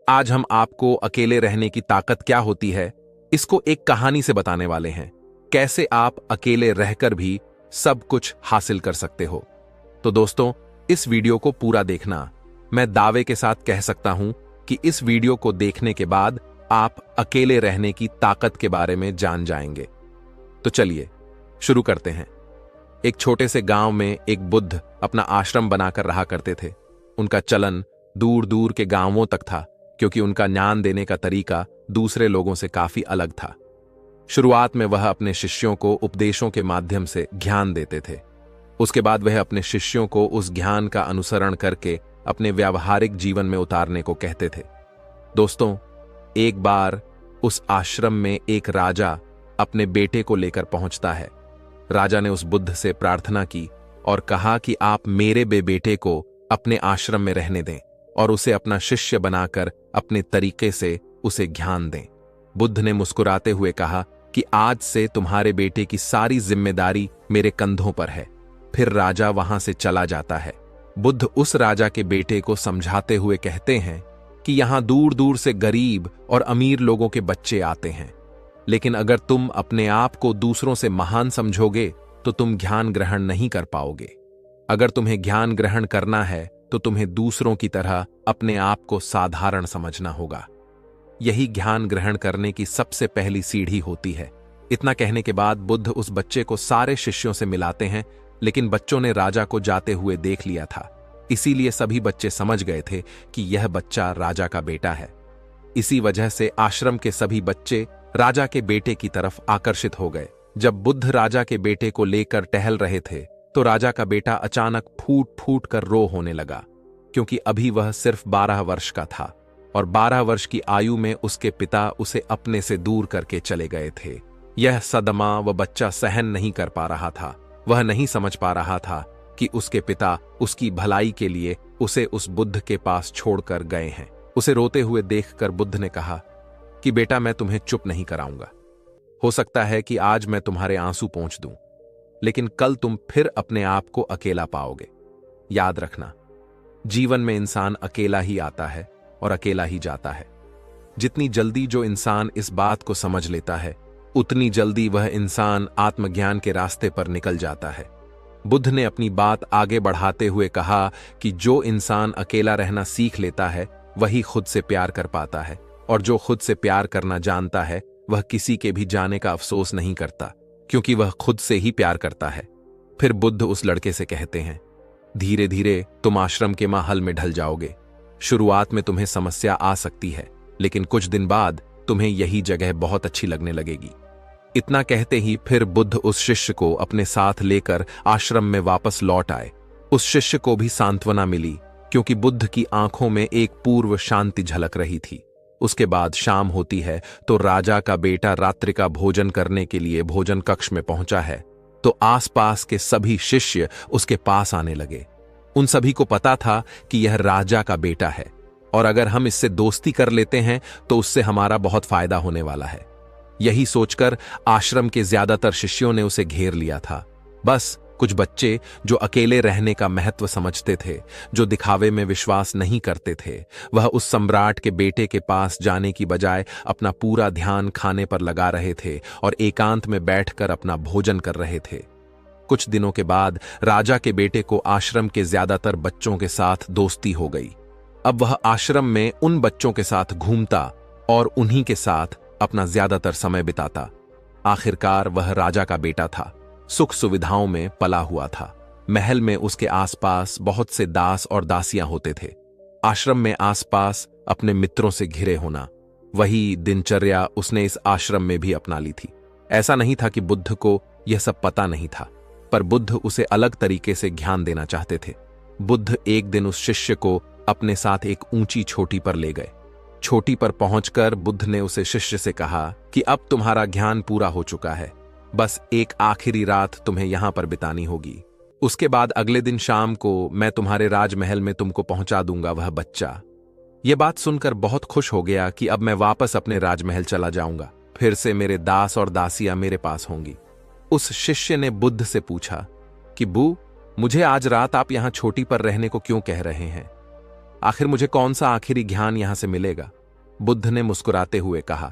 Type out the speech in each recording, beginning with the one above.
आज हम आपको अकेले रहने की ताकत क्या होती है, इसको एक कहानी से बताने वाले हैं। कैसे आप अकेले रहकर भी सब कुछ हासिल कर सकते हो। तो दोस्तों, इस वीडियो को पूरा देखना। मैं दावे के साथ कह सकता हूं कि इस वीडियो को देखने के बाद आप अकेले रहने की ताकत के बारे में जान जाएंगे। तो चलिए शुरू करते हैं। एक छोटे से गांव में एक बुद्ध अपना आश्रम बनाकर रहा करते थे। उनका चलन दूर दूर के गांवों तक था, क्योंकि उनका ज्ञान देने का तरीका दूसरे लोगों से काफी अलग था। शुरुआत में वह अपने शिष्यों को उपदेशों के माध्यम से ज्ञान देते थे। उसके बाद वह अपने शिष्यों को उस ज्ञान का अनुसरण करके अपने व्यावहारिक जीवन में उतारने को कहते थे। दोस्तों, एक बार उस आश्रम में एक राजा अपने बेटे को लेकर पहुंचता है। राजा ने उस बुद्ध से प्रार्थना की और कहा कि आप मेरे बेटे को अपने आश्रम में रहने दें और उसे अपना शिष्य बनाकर अपने तरीके से उसे ज्ञान दें। बुद्ध ने मुस्कुराते हुए कहा कि आज से तुम्हारे बेटे की सारी जिम्मेदारी मेरे कंधों पर है। फिर राजा वहां से चला जाता है। बुद्ध उस राजा के बेटे को समझाते हुए कहते हैं कि यहां दूर दूर से गरीब और अमीर लोगों के बच्चे आते हैं, लेकिन अगर तुम अपने आप को दूसरों से महान समझोगे तो तुम ज्ञान ग्रहण नहीं कर पाओगे। अगर तुम्हें ज्ञान ग्रहण करना है तो तुम्हें दूसरों की तरह अपने आप को साधारण समझना होगा। यही ज्ञान ग्रहण करने की सबसे पहली सीढ़ी होती है। इतना कहने के बाद बुद्ध उस बच्चे को सारे शिष्यों से मिलाते हैं, लेकिन बच्चों ने राजा को जाते हुए देख लिया था। इसीलिए सभी बच्चे समझ गए थे कि यह बच्चा राजा का बेटा है। इसी वजह से आश्रम के सभी बच्चे राजा के बेटे की तरफ आकर्षित हो गए। जब बुद्ध राजा के बेटे को लेकर टहल रहे थे तो राजा का बेटा अचानक फूट फूट कर रो होने लगा, क्योंकि अभी वह सिर्फ 12 वर्ष का था और 12 वर्ष की आयु में उसके पिता उसे अपने से दूर करके चले गए थे। यह सदमा वह बच्चा सहन नहीं कर पा रहा था। वह नहीं समझ पा रहा था कि उसके पिता उसकी भलाई के लिए उसे उस बुद्ध के पास छोड़कर गए हैं। उसे रोते हुए देखकर बुद्ध ने कहा कि बेटा, मैं तुम्हें चुप नहीं कराऊंगा। हो सकता है कि आज मैं तुम्हारे आंसू पोंछ दूं, लेकिन कल तुम फिर अपने आप को अकेला पाओगे। याद रखना, जीवन में इंसान अकेला ही आता है और अकेला ही जाता है। जितनी जल्दी जो इंसान इस बात को समझ लेता है, उतनी जल्दी वह इंसान आत्मज्ञान के रास्ते पर निकल जाता है। बुद्ध ने अपनी बात आगे बढ़ाते हुए कहा कि जो इंसान अकेला रहना सीख लेता है वही खुद से प्यार कर पाता है, और जो खुद से प्यार करना जानता है वह किसी के भी जाने का अफसोस नहीं करता, क्योंकि वह खुद से ही प्यार करता है। फिर बुद्ध उस लड़के से कहते हैं, धीरे धीरे तुम आश्रम के माहौल में ढल जाओगे। शुरुआत में तुम्हें समस्या आ सकती है, लेकिन कुछ दिन बाद तुम्हें यही जगह बहुत अच्छी लगने लगेगी। इतना कहते ही फिर बुद्ध उस शिष्य को अपने साथ लेकर आश्रम में वापस लौट आए। उस शिष्य को भी सांत्वना मिली, क्योंकि बुद्ध की आंखों में एक पूर्व शांति झलक रही थी। उसके बाद शाम होती है तो राजा का बेटा रात्रि का भोजन करने के लिए भोजन कक्ष में पहुंचा है, तो आसपास के सभी शिष्य उसके पास आने लगे। उन सभी को पता था कि यह राजा का बेटा है, और अगर हम इससे दोस्ती कर लेते हैं तो उससे हमारा बहुत फायदा होने वाला है। यही सोचकर आश्रम के ज्यादातर शिष्यों ने उसे घेर लिया था। बस कुछ बच्चे जो अकेले रहने का महत्व समझते थे, जो दिखावे में विश्वास नहीं करते थे, वह उस सम्राट के बेटे के पास जाने की बजाय अपना पूरा ध्यान खाने पर लगा रहे थे और एकांत में बैठकर अपना भोजन कर रहे थे। कुछ दिनों के बाद राजा के बेटे को आश्रम के ज्यादातर बच्चों के साथ दोस्ती हो गई। अब वह आश्रम में उन बच्चों के साथ घूमता और उन्हीं के साथ अपना ज्यादातर समय बिताता। आखिरकार वह राजा का बेटा था, सुख सुविधाओं में पला हुआ था। महल में उसके आसपास बहुत से दास और दासियां होते थे। आश्रम में आसपास अपने मित्रों से घिरे होना, वही दिनचर्या उसने इस आश्रम में भी अपना ली थी। ऐसा नहीं था कि बुद्ध को यह सब पता नहीं था, पर बुद्ध उसे अलग तरीके से ज्ञान देना चाहते थे। बुद्ध एक दिन उस शिष्य को अपने साथ एक ऊंची चोटी पर ले गए। चोटी पर पहुंचकर बुद्ध ने उसे शिष्य से कहा कि अब तुम्हारा ज्ञान पूरा हो चुका है, बस एक आखिरी रात तुम्हें यहां पर बितानी होगी। उसके बाद अगले दिन शाम को मैं तुम्हारे राजमहल में तुमको पहुंचा दूंगा वह बच्चा। यह बात सुनकर बहुत खुश हो गया कि अब मैं वापस अपने राजमहल चला जाऊंगा। फिर से मेरे दास और दासियां मेरे पास होंगी। उस शिष्य ने बुद्ध से पूछा कि बू, मुझे आज रात आप यहां छोटी पर रहने को क्यों कह रहे हैं? आखिर मुझे कौन सा आखिरी ज्ञान यहां से मिलेगा? बुद्ध ने मुस्कुराते हुए कहा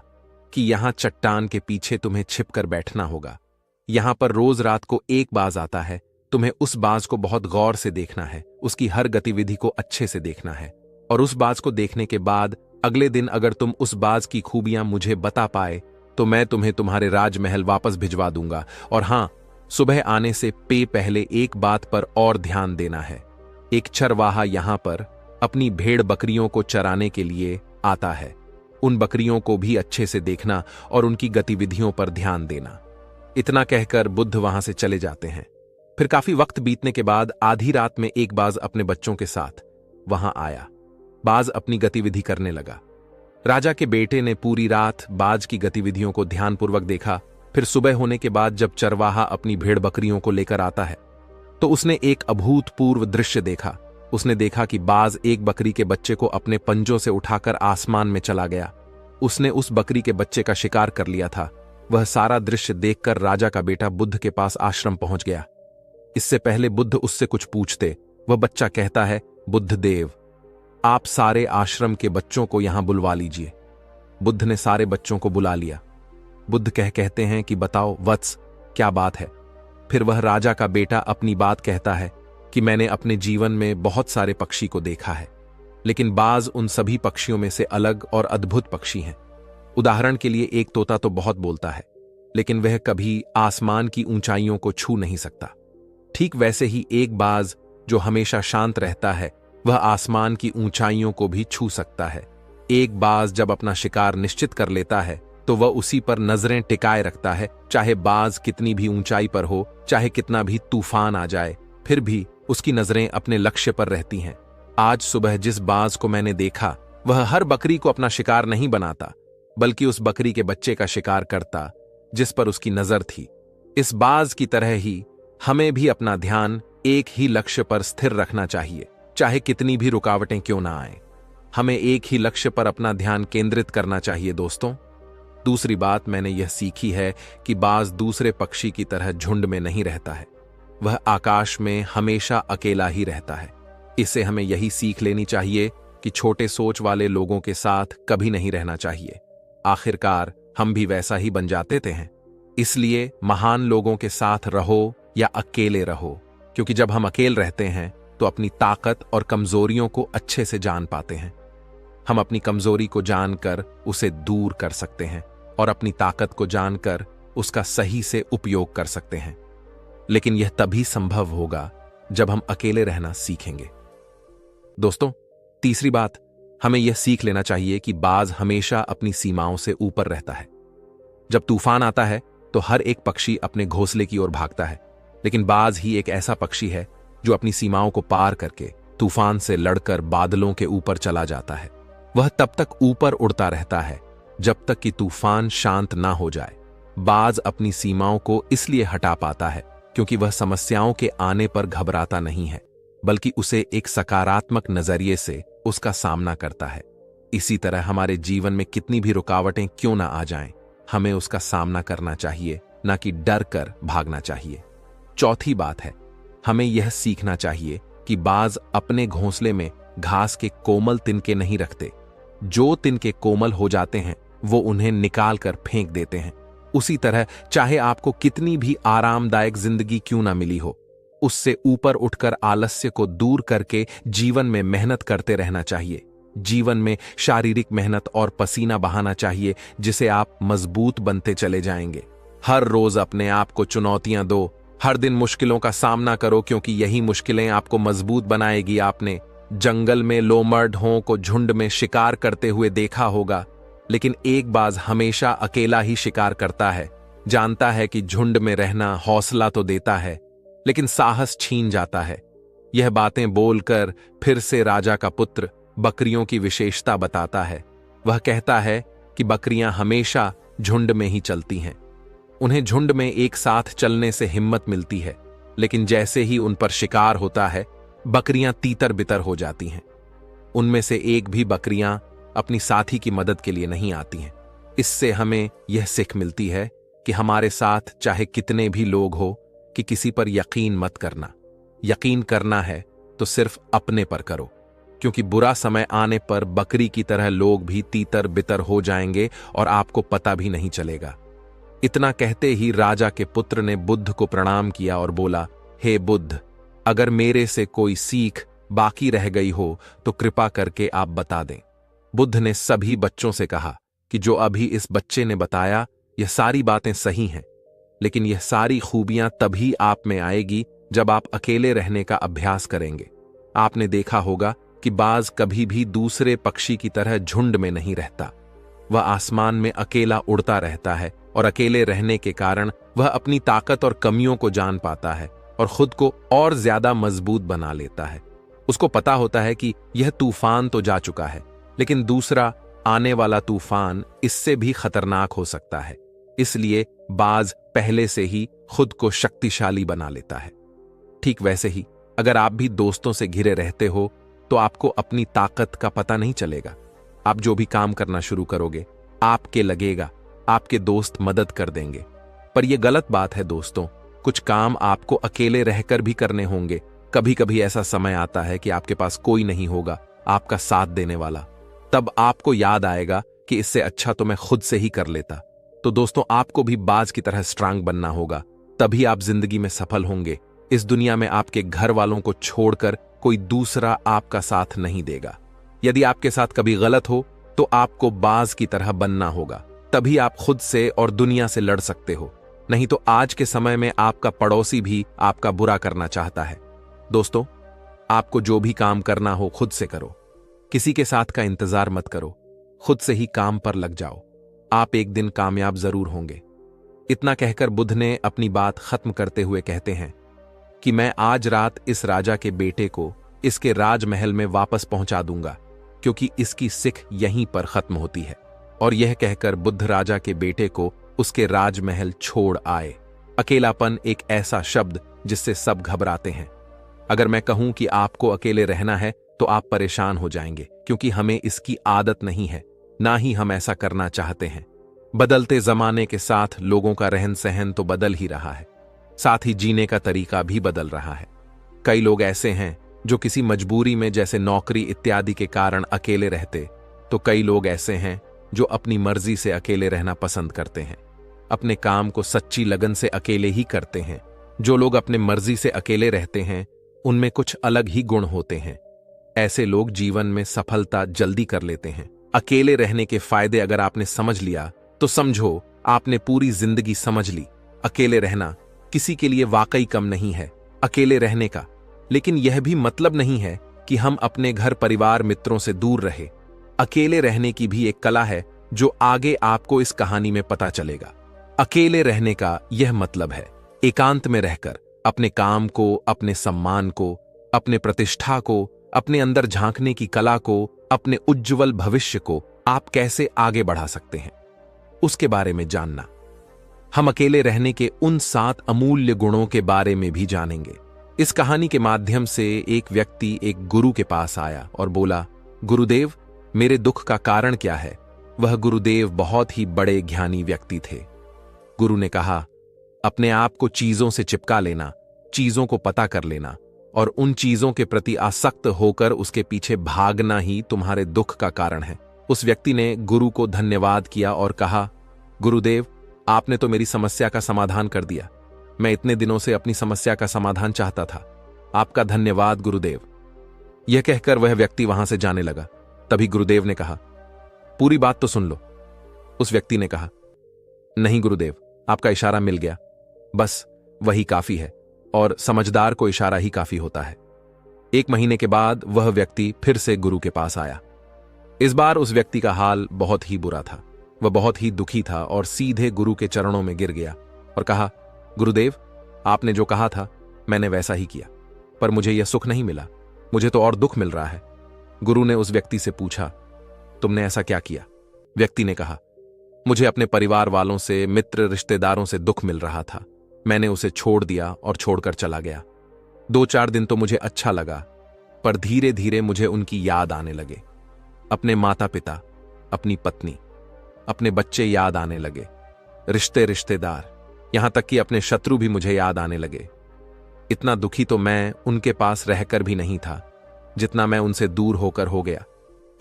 कि यहां चट्टान के पीछे तुम्हें छिपकर बैठना होगा। यहां पर रोज रात को एक बाज आता है, तुम्हें उस बाज को बहुत गौर से देखना है, उसकी हर गतिविधि को अच्छे से देखना है, और उस बाज को देखने के बाद अगले दिन अगर तुम उस बाज की खूबियां मुझे बता पाए तो मैं तुम्हें तुम्हारे राजमहल वापस भिजवा दूंगा। और हां, सुबह आने से पहले एक बात पर और ध्यान देना है। एक चरवाहा यहां पर अपनी भेड़ बकरियों को चराने के लिए आता है। उन बकरियों को भी अच्छे से देखना और उनकी गतिविधियों पर ध्यान देना। इतना कहकर बुद्ध वहां से चले जाते हैं। फिर काफी वक्त बीतने के बाद आधी रात में एक बाज अपने बच्चों के साथ वहां आया। बाज अपनी गतिविधि करने लगा। राजा के बेटे ने पूरी रात बाज की गतिविधियों को ध्यानपूर्वक देखा। फिर सुबह होने के बाद जब चरवाहा अपनी भेड़ बकरियों को लेकर आता है तो उसने एक अभूतपूर्व दृश्य देखा। उसने देखा कि बाज एक बकरी के बच्चे को अपने पंजों से उठाकर आसमान में चला गया। उसने उस बकरी के बच्चे का शिकार कर लिया था। वह सारा दृश्य देखकर राजा का बेटा बुद्ध के पास आश्रम पहुंच गया। इससे पहले बुद्ध उससे कुछ पूछते, वह बच्चा कहता है, बुद्ध देव, आप सारे आश्रम के बच्चों को यहां बुलवा लीजिए। बुद्ध ने सारे बच्चों को बुला लिया। बुद्ध कहते हैं कि बताओ वत्स, क्या बात है। फिर वह राजा का बेटा अपनी बात कहता है कि मैंने अपने जीवन में बहुत सारे पक्षी को देखा है, लेकिन बाज उन सभी पक्षियों में से अलग और अद्भुत पक्षी हैं। उदाहरण के लिए एक तोता तो बहुत बोलता है, लेकिन वह कभी आसमान की ऊंचाइयों को छू नहीं सकता। ठीक वैसे ही एक बाज जो हमेशा शांत रहता है, वह आसमान की ऊंचाइयों को भी छू सकता है। एक बाज जब अपना शिकार निश्चित कर लेता है तो वह उसी पर नजरें टिकाए रखता है, चाहे बाज कितनी भी ऊंचाई पर हो, चाहे कितना भी तूफान आ जाए, फिर भी उसकी नजरें अपने लक्ष्य पर रहती हैं। आज सुबह जिस बाज को मैंने देखा, वह हर बकरी को अपना शिकार नहीं बनाता, बल्कि उस बकरी के बच्चे का शिकार करता जिस पर उसकी नजर थी। इस बाज की तरह ही हमें भी अपना ध्यान एक ही लक्ष्य पर स्थिर रखना चाहिए, चाहे कितनी भी रुकावटें क्यों ना आए। हमें एक ही लक्ष्य पर अपना ध्यान केंद्रित करना चाहिए दोस्तों। दूसरी बात मैंने यह सीखी है कि बाज दूसरे पक्षी की तरह झुंड में नहीं रहता है, वह आकाश में हमेशा अकेला ही रहता है। इससे हमें यही सीख लेनी चाहिए कि छोटे सोच वाले लोगों के साथ कभी नहीं रहना चाहिए। आखिरकार हम भी वैसा ही बन जाते हैं। इसलिए महान लोगों के साथ रहो या अकेले रहो, क्योंकि जब हम अकेले रहते हैं तो अपनी ताकत और कमजोरियों को अच्छे से जान पाते हैं। हम अपनी कमजोरी को जानकर उसे दूर कर सकते हैं और अपनी ताकत को जानकर उसका सही से उपयोग कर सकते हैं। लेकिन यह तभी संभव होगा जब हम अकेले रहना सीखेंगे। दोस्तों, तीसरी बात, हमें यह सीख लेना चाहिए कि बाज हमेशा अपनी सीमाओं से ऊपर रहता है। जब तूफान आता है तो हर एक पक्षी अपने घोंसले की ओर भागता है, लेकिन बाज ही एक ऐसा पक्षी है जो अपनी सीमाओं को पार करके तूफान से लड़कर बादलों के ऊपर चला जाता है। वह तब तक ऊपर उड़ता रहता है जब तक कि तूफान शांत ना हो जाए। बाज अपनी सीमाओं को इसलिए हटा पाता है क्योंकि वह समस्याओं के आने पर घबराता नहीं है, बल्कि उसे एक सकारात्मक नजरिए से उसका सामना करता है। इसी तरह हमारे जीवन में कितनी भी रुकावटें क्यों ना आ जाएं, हमें उसका सामना करना चाहिए, ना कि डर कर भागना चाहिए। चौथी बात है, हमें यह सीखना चाहिए कि बाज अपने घोंसले में घास के कोमल तिनके नहीं रखते। जो तिनके कोमल हो जाते हैं वो उन्हें निकाल कर फेंक देते हैं। उसी तरह चाहे आपको कितनी भी आरामदायक जिंदगी क्यों ना मिली हो, उससे ऊपर उठकर आलस्य को दूर करके जीवन में मेहनत करते रहना चाहिए। जीवन में शारीरिक मेहनत और पसीना बहाना चाहिए, जिसे आप मजबूत बनते चले जाएंगे। हर रोज अपने आप को चुनौतियां दो, हर दिन मुश्किलों का सामना करो, क्योंकि यही मुश्किलें आपको मजबूत बनाएगी। आपने जंगल में लोमर्डों को झुंड में शिकार करते हुए देखा होगा, लेकिन एक बाज हमेशा अकेला ही शिकार करता है। जानता है कि झुंड में रहना हौसला तो देता है, लेकिन साहस छीन जाता है। यह बातें बोलकर फिर से राजा का पुत्र बकरियों की विशेषता बताता है। वह कहता है कि बकरियां हमेशा झुंड में ही चलती हैं। उन्हें झुंड में एक साथ चलने से हिम्मत मिलती है, लेकिन जैसे ही उन पर शिकार होता है, बकरियां तीतर बितर हो जाती हैं। उनमें से एक भी बकरियां अपनी साथी की मदद के लिए नहीं आती हैं। इससे हमें यह सीख मिलती है कि हमारे साथ चाहे कितने भी लोग हो, कि किसी पर यकीन मत करना। यकीन करना है तो सिर्फ अपने पर करो। क्योंकि बुरा समय आने पर बकरी की तरह लोग भी तीतर बितर हो जाएंगे और आपको पता भी नहीं चलेगा। इतना कहते ही राजा के पुत्र ने बुद्ध को प्रणाम किया और बोला, हे बुद्ध, अगर मेरे से कोई सीख बाकी रह गई हो तो कृपा करके आप बता दें। बुद्ध ने सभी बच्चों से कहा कि जो अभी इस बच्चे ने बताया यह सारी बातें सही हैं, लेकिन यह सारी खूबियां तभी आप में आएगी जब आप अकेले रहने का अभ्यास करेंगे। आपने देखा होगा कि बाज कभी भी दूसरे पक्षी की तरह झुंड में नहीं रहता। वह आसमान में अकेला उड़ता रहता है और अकेले रहने के कारण वह अपनी ताकत और कमियों को जान पाता है और खुद को और ज्यादा मजबूत बना लेता है। उसको पता होता है कि यह तूफान तो जा चुका है, लेकिन दूसरा आने वाला तूफान इससे भी खतरनाक हो सकता है। इसलिए बाज पहले से ही खुद को शक्तिशाली बना लेता है। ठीक वैसे ही अगर आप भी दोस्तों से घिरे रहते हो तो आपको अपनी ताकत का पता नहीं चलेगा। आप जो भी काम करना शुरू करोगे आपके लगेगा आपके दोस्त मदद कर देंगे, पर यह गलत बात है दोस्तों। कुछ काम आपको अकेले रहकर भी करने होंगे। कभी कभी ऐसा समय आता है कि आपके पास कोई नहीं होगा आपका साथ देने वाला। तब आपको याद आएगा कि इससे अच्छा तो मैं खुद से ही कर लेता। तो दोस्तों, आपको भी बाज की तरह स्ट्रांग बनना होगा, तभी आप जिंदगी में सफल होंगे। इस दुनिया में आपके घर वालों को छोड़कर कोई दूसरा आपका साथ नहीं देगा। यदि आपके साथ कभी गलत हो तो आपको बाज की तरह बनना होगा, तभी आप खुद से और दुनिया से लड़ सकते हो। नहीं तो आज के समय में आपका पड़ोसी भी आपका बुरा करना चाहता है। दोस्तों, आपको जो भी काम करना हो खुद से करो, किसी के साथ का इंतजार मत करो, खुद से ही काम पर लग जाओ। आप एक दिन कामयाब जरूर होंगे। इतना कहकर बुद्ध ने अपनी बात खत्म करते हुए कहते हैं कि मैं आज रात इस राजा के बेटे को इसके राजमहल में वापस पहुंचा दूंगा, क्योंकि इसकी सिख यहीं पर खत्म होती है। और यह कहकर बुद्ध राजा के बेटे को उसके राजमहल छोड़ आए। अकेलापन एक ऐसा शब्द जिससे सब घबराते हैं। अगर मैं कहूं कि आपको अकेले रहना है तो आप परेशान हो जाएंगे, क्योंकि हमें इसकी आदत नहीं है, ना ही हम ऐसा करना चाहते हैं। बदलते जमाने के साथ लोगों का रहन सहन तो बदल ही रहा है, साथ ही जीने का तरीका भी बदल रहा है। कई लोग ऐसे हैं जो किसी मजबूरी में, जैसे नौकरी इत्यादि के कारण अकेले रहते, तो कई लोग ऐसे हैं जो अपनी मर्जी से अकेले रहना पसंद करते हैं, अपने काम को सच्ची लगन से अकेले ही करते हैं। जो लोग अपने मर्जी से अकेले रहते हैं उनमें कुछ अलग ही गुण होते हैं। ऐसे लोग जीवन में सफलता जल्दी कर लेते हैं। अकेले रहने के फायदे अगर आपने समझ लिया तो समझो आपने पूरी जिंदगी समझ ली। अकेले रहना किसी के लिए वाकई कम नहीं है, अकेले रहने का। लेकिन यह भी मतलब नहीं है कि हम अपने घर परिवार मित्रों से दूर रहे। अकेले रहने की भी एक कला है जो आगे आपको इस कहानी में पता चलेगा। अकेले रहने का यह मतलब है एकांत में रहकर अपने काम को, अपने सम्मान को, अपने प्रतिष्ठा को, अपने अंदर झांकने की कला को, अपने उज्जवल भविष्य को आप कैसे आगे बढ़ा सकते हैं, उसके बारे में जानना। हम अकेले रहने के उन 7 अमूल्य गुणों के बारे में भी जानेंगे। इस कहानी के माध्यम से एक व्यक्ति एक गुरु के पास आया और बोला, गुरुदेव, मेरे दुख का कारण क्या है? वह गुरुदेव बहुत ही बड़े ज्ञानी व्यक्ति थे। गुरु ने कहा, अपने आप को चीजों से चिपका लेना, चीजों को पता कर लेना और उन चीजों के प्रति आसक्त होकर उसके पीछे भागना ही तुम्हारे दुख का कारण है। उस व्यक्ति ने गुरु को धन्यवाद किया और कहा, गुरुदेव, आपने तो मेरी समस्या का समाधान कर दिया। मैं इतने दिनों से अपनी समस्या का समाधान चाहता था। आपका धन्यवाद गुरुदेव। यह कहकर वह व्यक्ति वहां से जाने लगा। तभी गुरुदेव ने कहा, पूरी बात तो सुन लो। उस व्यक्ति ने कहा, नहीं गुरुदेव, आपका इशारा मिल गया, बस वही काफी है, और समझदार को इशारा ही काफी होता है। 1 महीने के बाद वह व्यक्ति फिर से गुरु के पास आया। इस बार उस व्यक्ति का हाल बहुत ही बुरा था। वह बहुत ही दुखी था और सीधे गुरु के चरणों में गिर गया और कहा, गुरुदेव, आपने जो कहा था मैंने वैसा ही किया, पर मुझे यह सुख नहीं मिला, मुझे तो और दुख मिल रहा है। गुरु ने उस व्यक्ति से पूछा, तुमने ऐसा क्या किया? व्यक्ति ने कहा, मुझे अपने परिवार वालों से, मित्र रिश्तेदारों से दुख मिल रहा था। मैंने उसे छोड़ दिया और छोड़कर चला गया। 2-4 दिन तो मुझे अच्छा लगा, पर धीरे धीरे मुझे उनकी याद आने लगे। अपने माता पिता, अपनी पत्नी, अपने बच्चे याद आने लगे, रिश्तेदार, यहां तक कि अपने शत्रु भी मुझे याद आने लगे। इतना दुखी तो मैं उनके पास रहकर भी नहीं था। जितना मैं उनसे दूर होकर हो गया।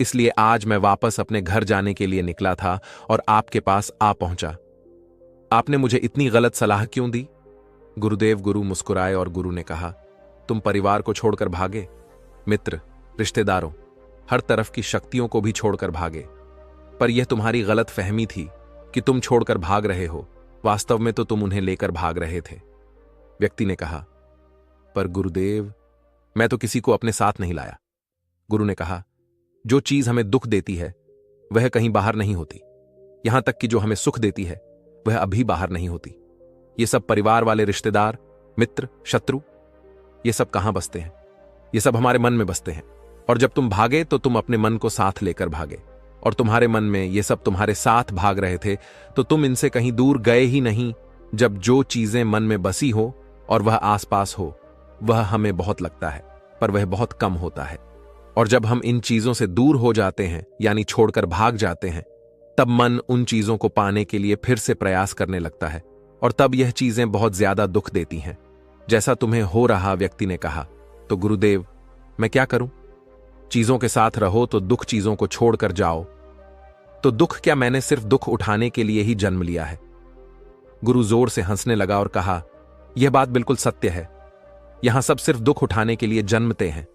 इसलिए आज मैं वापस अपने घर जाने के लिए निकला था और आपके पास आ पहुंचा। आपने मुझे इतनी गलत सलाह क्यों दी? गुरुदेव गुरु मुस्कुराए और गुरु ने कहा, तुम परिवार को छोड़कर भागे, मित्र, रिश्तेदारों, हर तरफ की शक्तियों को भी छोड़कर भागे। पर यह तुम्हारी गलत फहमी थी कि तुम छोड़कर भाग रहे हो, वास्तव में तो तुम उन्हें लेकर भाग रहे थे। व्यक्ति ने कहा, पर गुरुदेव, मैं तो किसी को अपने साथ नहीं लाया। गुरु ने कहा, जो चीज हमें दुख देती है वह कहीं बाहर नहीं होती, यहां तक कि जो हमें सुख देती है वह अभी बाहर नहीं होती। ये सब परिवार वाले रिश्तेदार, मित्र, शत्रु, ये सब कहां बसते हैं? ये सब हमारे मन में बसते हैं। और जब तुम भागे तो तुम अपने मन को साथ लेकर भागे, और तुम्हारे मन में ये सब तुम्हारे साथ भाग रहे थे तो तुम इनसे कहीं दूर गए ही नहीं। जब जो चीजें मन में बसी हो और वह आसपास हो, वह हमें बहुत लगता है, पर वह बहुत कम होता है। और जब हम इन चीजों से दूर हो जाते हैं, यानी छोड़कर भाग जाते हैं, तब मन उन चीजों को पाने के लिए फिर से प्रयास करने लगता है, और तब यह चीजें बहुत ज्यादा दुख देती हैं, जैसा तुम्हें हो रहा। व्यक्ति ने कहा, तो गुरुदेव, मैं क्या करूं? चीजों के साथ रहो तो दुख चीजों को छोड़कर जाओ। तो दुख क्या मैंने सिर्फ दुख उठाने के लिए ही जन्म लिया है? गुरु जोर से हंसने लगा और कहा, यह बात बिल्कुल सत्य है। यहां सब सिर्फ दुख उठाने के लिए जन्मते हैं,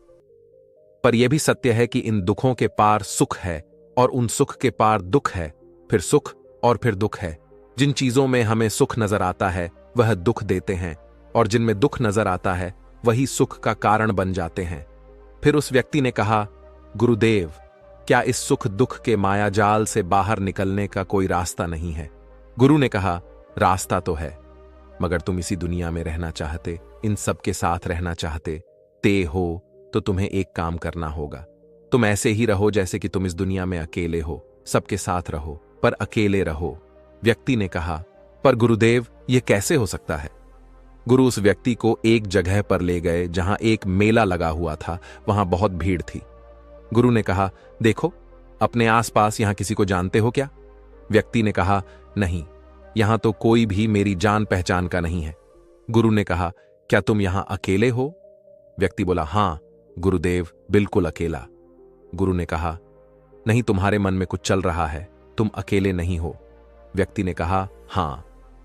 पर यह भी सत्य है कि इन दुखों के पार सुख है और उन सुख के पार दुख है, फिर सुख और फिर दुख है। जिन चीजों में हमें सुख नजर आता है वह दुख देते हैं, और जिनमें दुख नजर आता है वही सुख का कारण बन जाते हैं। फिर उस व्यक्ति ने कहा, गुरुदेव, क्या इस सुख दुख के मायाजाल से बाहर निकलने का कोई रास्ता नहीं है? गुरु ने कहा, रास्ता तो है, मगर तुम इसी दुनिया में रहना चाहते, इन सब के साथ रहना चाहते हो तो तुम्हें एक काम करना होगा। तुम ऐसे ही रहो जैसे कि तुम इस दुनिया में अकेले हो, सबके साथ रहो पर अकेले रहो। व्यक्ति ने कहा, पर गुरुदेव, यह कैसे हो सकता है? गुरु उस व्यक्ति को एक जगह पर ले गए जहां एक मेला लगा हुआ था। वहां बहुत भीड़ थी। गुरु ने कहा, देखो, अपने आसपास यहां किसी को जानते हो क्या? व्यक्ति ने कहा, नहीं, यहां तो कोई भी मेरी जान पहचान का नहीं है। गुरु ने कहा, क्या तुम यहां अकेले हो? व्यक्ति बोला, हां गुरुदेव, बिल्कुल अकेला। गुरु ने कहा, नहीं, तुम्हारे मन में कुछ चल रहा है, तुम अकेले नहीं हो। व्यक्ति ने कहा, हां,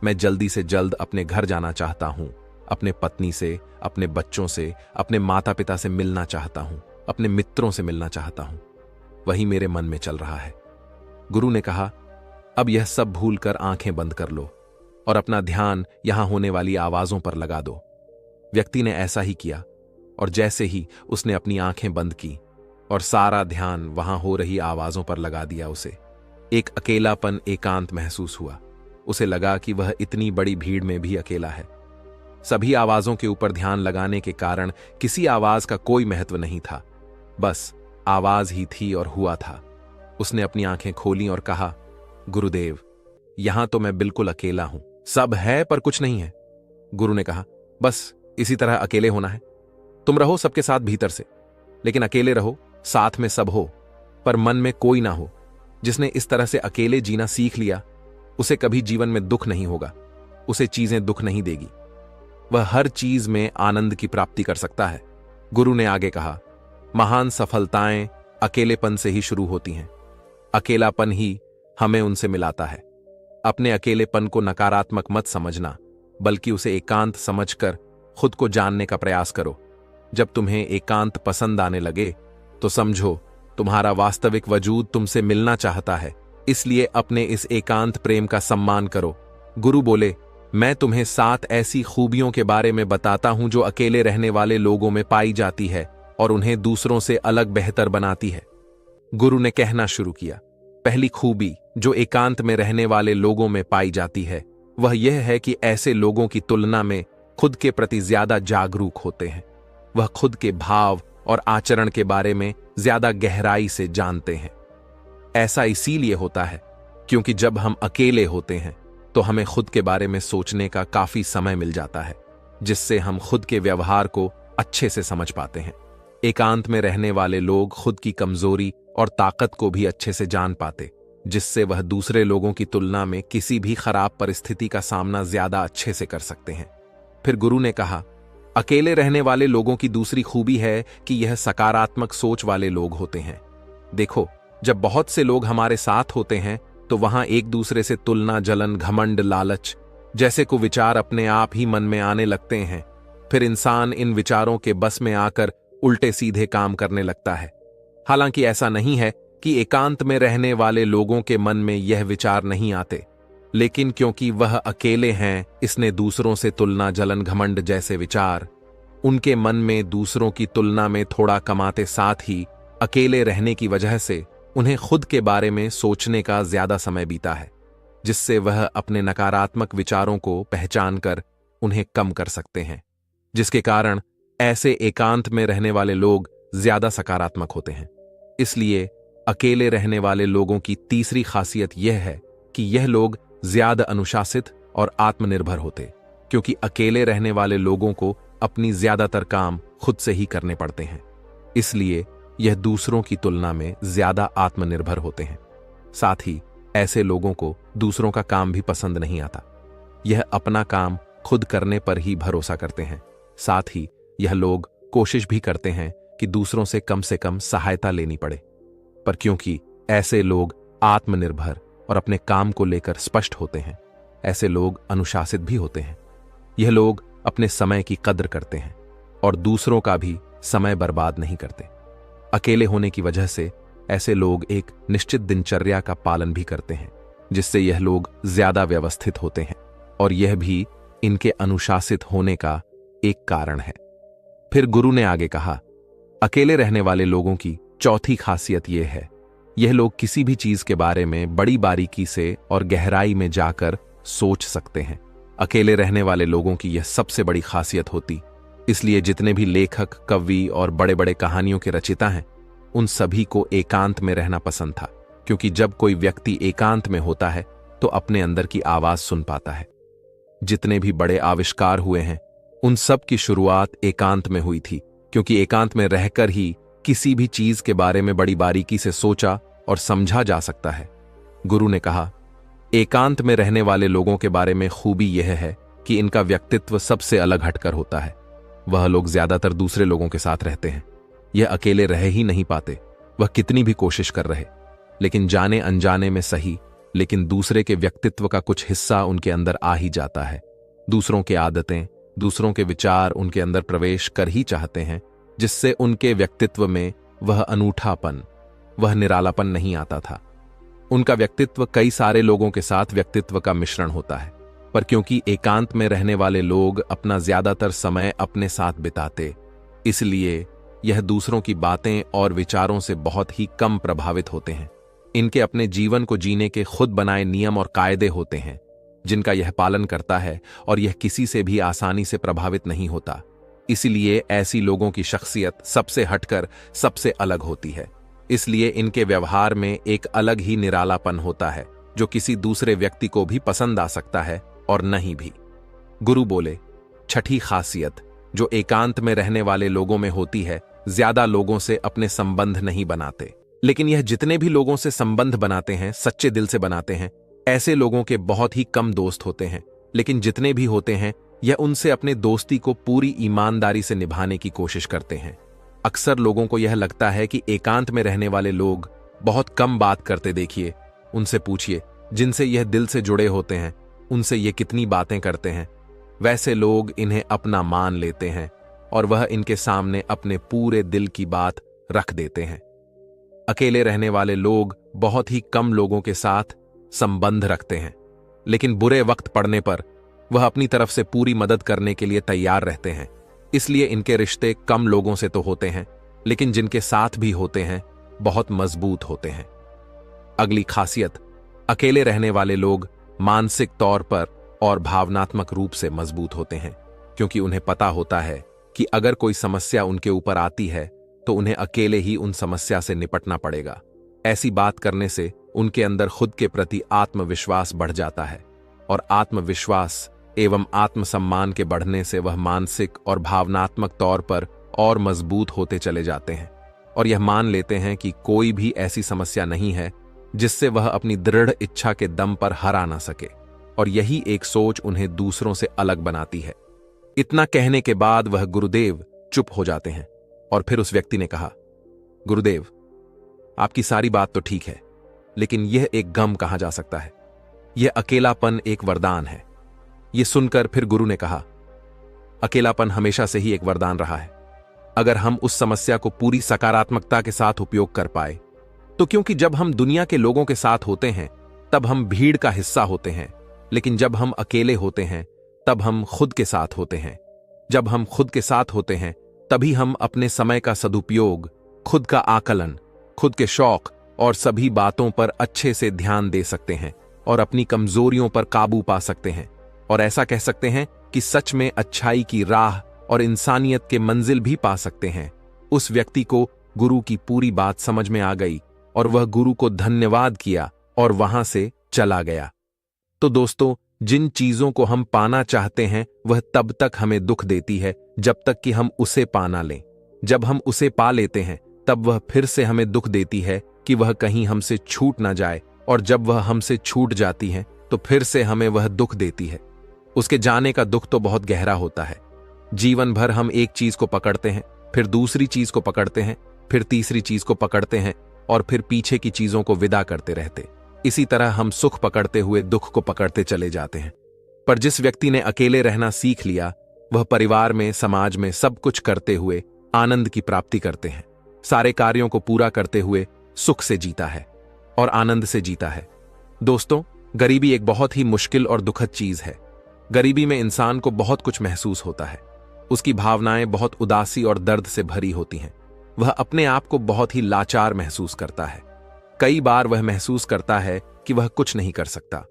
मैं जल्दी से जल्द अपने घर जाना चाहता हूं, अपने पत्नी से, अपने बच्चों से, अपने माता पिता से मिलना चाहता हूं, अपने मित्रों से मिलना चाहता हूं, वही मेरे मन में चल रहा है। गुरु ने कहा, अब यह सब भूलकर आंखें बंद कर लो और अपना ध्यान यहां होने वाली आवाजों पर लगा दो। व्यक्ति ने ऐसा ही किया, और जैसे ही उसने अपनी आंखें बंद की और सारा ध्यान वहां हो रही आवाजों पर लगा दिया, उसे एक अकेलापन, एकांत महसूस हुआ। उसे लगा कि वह इतनी बड़ी भीड़ में भी अकेला है। सभी आवाजों के ऊपर ध्यान लगाने के कारण किसी आवाज का कोई महत्व नहीं था, बस आवाज ही थी और हुआ था। उसने अपनी आंखें खोली और कहा, गुरुदेव, यहां तो मैं बिल्कुल अकेला हूं, सब है पर कुछ नहीं है। गुरु ने कहा, बस इसी तरह अकेले होना है। तुम रहो सबके साथ भीतर से, लेकिन अकेले रहो, साथ में सब हो, पर मन में कोई ना हो। जिसने इस तरह से अकेले जीना सीख लिया, उसे कभी जीवन में दुख नहीं होगा, उसे चीजें दुख नहीं देगी, वह हर चीज में आनंद की प्राप्ति कर सकता है। गुरु ने आगे कहा, महान सफलताएं अकेलेपन से ही शुरू होती हैं। अकेलापन ही हमें उनसे मिलाता है। अपने अकेलेपन को नकारात्मक मत समझना, बल्कि उसे एकांत समझकर खुद को जानने का प्रयास करो। जब तुम्हें एकांत पसंद आने लगे तो समझो तुम्हारा वास्तविक वजूद तुमसे मिलना चाहता है, इसलिए अपने इस एकांत प्रेम का सम्मान करो। गुरु बोले, मैं तुम्हें 7 ऐसी खूबियों के बारे में बताता हूं जो अकेले रहने वाले लोगों में पाई जाती है और उन्हें दूसरों से अलग बेहतर बनाती है। गुरु ने कहना शुरू किया, पहली खूबी जो एकांत में रहने वाले लोगों में पाई जाती है वह यह है कि ऐसे लोगों की तुलना में खुद के प्रति ज्यादा जागरूक होते हैं। वह खुद के भाव और आचरण के बारे में ज्यादा गहराई से जानते हैं। ऐसा इसीलिए होता है क्योंकि जब हम अकेले होते हैं तो हमें खुद के बारे में सोचने का काफी समय मिल जाता है, जिससे हम खुद के व्यवहार को अच्छे से समझ पाते हैं। एकांत में रहने वाले लोग खुद की कमजोरी और ताकत को भी अच्छे से जान पाते, जिससे वह दूसरे लोगों की तुलना में किसी भी खराब परिस्थिति का सामना ज्यादा अच्छे से कर सकते हैं। फिर गुरु ने कहा, अकेले रहने वाले लोगों की दूसरी खूबी है कि यह सकारात्मक सोच वाले लोग होते हैं। देखो, जब बहुत से लोग हमारे साथ होते हैं तो वहां एक दूसरे से तुलना, जलन, घमंड, लालच जैसे कुविचार अपने आप ही मन में आने लगते हैं। फिर इंसान इन विचारों के बस में आकर उल्टे सीधे काम करने लगता है। हालांकि ऐसा नहीं है कि एकांत में रहने वाले लोगों के मन में यह विचार नहीं आते, लेकिन क्योंकि वह अकेले हैं, इसने दूसरों से तुलना, जलन, घमंड जैसे विचार उनके मन में दूसरों की तुलना में थोड़ा कमाते, साथ ही अकेले रहने की वजह से उन्हें खुद के बारे में सोचने का ज्यादा समय बीता है, जिससे वह अपने नकारात्मक विचारों को पहचान कर उन्हें कम कर सकते हैं, जिसके कारण ऐसे एकांत में रहने वाले लोग ज्यादा सकारात्मक होते हैं। इसलिए अकेले रहने वाले लोगों की तीसरी खासियत यह है कि यह लोग ज्यादा अनुशासित और आत्मनिर्भर होते, क्योंकि अकेले रहने वाले लोगों को अपनी ज्यादातर काम खुद से ही करने पड़ते हैं। इसलिए यह दूसरों की तुलना में ज्यादा आत्मनिर्भर होते हैं। साथ ही ऐसे लोगों को दूसरों का काम भी पसंद नहीं आता। यह अपना काम खुद करने पर ही भरोसा करते हैं। साथ ही यह लोग कोशिश भी करते हैं कि दूसरों से कम सहायता लेनी पड़े, पर क्योंकि ऐसे लोग आत्मनिर्भर और अपने काम को लेकर स्पष्ट होते हैं, ऐसे लोग अनुशासित भी होते हैं। यह लोग अपने समय की कद्र करते हैं और दूसरों का भी समय बर्बाद नहीं करते। अकेले होने की वजह से ऐसे लोग एक निश्चित दिनचर्या का पालन भी करते हैं, जिससे यह लोग ज्यादा व्यवस्थित होते हैं, और यह भी इनके अनुशासित होने का एक कारण है। फिर गुरु ने आगे कहा, अकेले रहने वाले लोगों की चौथी खासियत यह है, यह लोग किसी भी चीज के बारे में बड़ी बारीकी से और गहराई में जाकर सोच सकते हैं। अकेले रहने वाले लोगों की यह सबसे बड़ी खासियत होती, इसलिए जितने भी लेखक, कवि और बड़े बड़े कहानियों के रचयिता हैं, उन सभी को एकांत में रहना पसंद था, क्योंकि जब कोई व्यक्ति एकांत में होता है तो अपने अंदर की आवाज सुन पाता है। जितने भी बड़े आविष्कार हुए हैं, उन सब की शुरुआत एकांत में हुई थी, क्योंकि एकांत में रहकर ही किसी भी चीज के बारे में बड़ी बारीकी से सोचा और समझा जा सकता है। गुरु ने कहा, एकांत में रहने वाले लोगों के बारे में खूबी यह है कि इनका व्यक्तित्व सबसे अलग हटकर होता है। वह लोग ज्यादातर दूसरे लोगों के साथ रहते हैं। यह अकेले रह ही नहीं पाते, वह कितनी भी कोशिश कर रहे, लेकिन जाने अनजाने में सही, लेकिन दूसरे के व्यक्तित्व का कुछ हिस्सा उनके अंदर आ ही जाता है। दूसरों की आदतें, दूसरों के विचार उनके अंदर प्रवेश कर ही चाहते हैं, जिससे उनके व्यक्तित्व में वह अनूठापन, वह निरालापन नहीं आता था। उनका व्यक्तित्व कई सारे लोगों के साथ व्यक्तित्व का मिश्रण होता है, पर क्योंकि एकांत में रहने वाले लोग अपना ज्यादातर समय अपने साथ बिताते, इसलिए यह दूसरों की बातें और विचारों से बहुत ही कम प्रभावित होते हैं। इनके अपने जीवन को जीने के खुद बनाए नियम और कायदे होते हैं, जिनका यह पालन करता है, और यह किसी से भी आसानी से प्रभावित नहीं होता। इसलिए ऐसी लोगों की शख्सियत सबसे हटकर सबसे अलग होती है। इसलिए इनके व्यवहार में एक अलग ही निरालापन होता है, जो किसी दूसरे व्यक्ति को भी पसंद आ सकता है और नहीं भी। गुरु बोले, छठी खासियत जो एकांत में रहने वाले लोगों में होती है, ज्यादा लोगों से अपने संबंध नहीं बनाते, लेकिन यह जितने भी लोगों से संबंध बनाते हैं, सच्चे दिल से बनाते हैं। ऐसे लोगों के बहुत ही कम दोस्त होते हैं, लेकिन जितने भी होते हैं, यह उनसे अपने दोस्ती को पूरी ईमानदारी से निभाने की कोशिश करते हैं। अक्सर लोगों को यह लगता है कि एकांत में रहने वाले लोग बहुत कम बात करते। देखिए, उनसे पूछिए, जिनसे यह दिल से जुड़े होते हैं, उनसे ये कितनी बातें करते हैं। वैसे लोग इन्हें अपना मान लेते हैं और वह इनके सामने अपने पूरे दिल की बात रख देते हैं। अकेले रहने वाले लोग बहुत ही कम लोगों के साथ संबंध रखते हैं, लेकिन बुरे वक्त पड़ने पर वह अपनी तरफ से पूरी मदद करने के लिए तैयार रहते हैं। इसलिए इनके रिश्ते कम लोगों से तो होते हैं, लेकिन जिनके साथ भी होते हैं बहुत मजबूत होते हैं। अगली खासियत, अकेले रहने वाले लोग मानसिक तौर पर और भावनात्मक रूप से मजबूत होते हैं, क्योंकि उन्हें पता होता है कि अगर कोई समस्या उनके ऊपर आती है तो उन्हें अकेले ही उन समस्या से निपटना पड़ेगा। ऐसी बात करने से उनके अंदर खुद के प्रति आत्मविश्वास बढ़ जाता है, और आत्मविश्वास एवं आत्मसम्मान के बढ़ने से वह मानसिक और भावनात्मक तौर पर और मजबूत होते चले जाते हैं, और यह मान लेते हैं कि कोई भी ऐसी समस्या नहीं है जिससे वह अपनी दृढ़ इच्छा के दम पर हरा ना सके, और यही एक सोच उन्हें दूसरों से अलग बनाती है। इतना कहने के बाद वह गुरुदेव चुप हो जाते हैं और फिर उस व्यक्ति ने कहा, गुरुदेव, आपकी सारी बात तो ठीक है, लेकिन यह एक गम कहा जा सकता है। यह अकेलापन एक वरदान है। यह सुनकर फिर गुरु ने कहा, अकेलापन हमेशा से ही एक वरदान रहा है, अगर हम उस समस्या को पूरी सकारात्मकता के साथ उपयोग कर पाए तो। क्योंकि जब हम दुनिया के लोगों के साथ होते हैं तब हम भीड़ का हिस्सा होते हैं, लेकिन जब हम अकेले होते हैं तब हम खुद के साथ होते हैं। जब हम खुद के साथ होते हैं तभी हम अपने समय का सदुपयोग, खुद का आकलन, खुद के शौक और सभी बातों पर अच्छे से ध्यान दे सकते हैं और अपनी कमजोरियों पर काबू पा सकते हैं। और ऐसा कह सकते हैं कि सच में अच्छाई की राह और इंसानियत के मंजिल भी पा सकते हैं। उस व्यक्ति को गुरु की पूरी बात समझ में आ गई और वह गुरु को धन्यवाद किया और वहां से चला गया। तो दोस्तों, जिन चीजों को हम पाना चाहते हैं वह तब तक हमें दुख देती है जब तक कि हम उसे पा ना लें। जब हम उसे पा लेते हैं तब वह फिर से हमें दुख देती है कि वह कहीं हमसे छूट ना जाए, और जब वह हमसे छूट जाती है तो फिर से हमें वह दुख देती है। उसके जाने का दुख तो बहुत गहरा होता है। जीवन भर हम एक चीज को पकड़ते हैं, फिर दूसरी चीज को पकड़ते हैं, फिर तीसरी चीज को पकड़ते हैं और फिर पीछे की चीजों को विदा करते रहते। इसी तरह हम सुख पकड़ते हुए दुख को पकड़ते चले जाते हैं। पर जिस व्यक्ति ने अकेले रहना सीख लिया वह परिवार में, समाज में सब कुछ करते हुए आनंद की प्राप्ति करते हैं। सारे कार्यों को पूरा करते हुए सुख से जीता है और आनंद से जीता है। दोस्तों, गरीबी एक बहुत ही मुश्किल और दुखद चीज है। गरीबी में इंसान को बहुत कुछ महसूस होता है। उसकी भावनाएं बहुत उदासी और दर्द से भरी होती हैं। वह अपने आप को बहुत ही लाचार महसूस करता है। कई बार वह महसूस करता है कि वह कुछ नहीं कर सकता।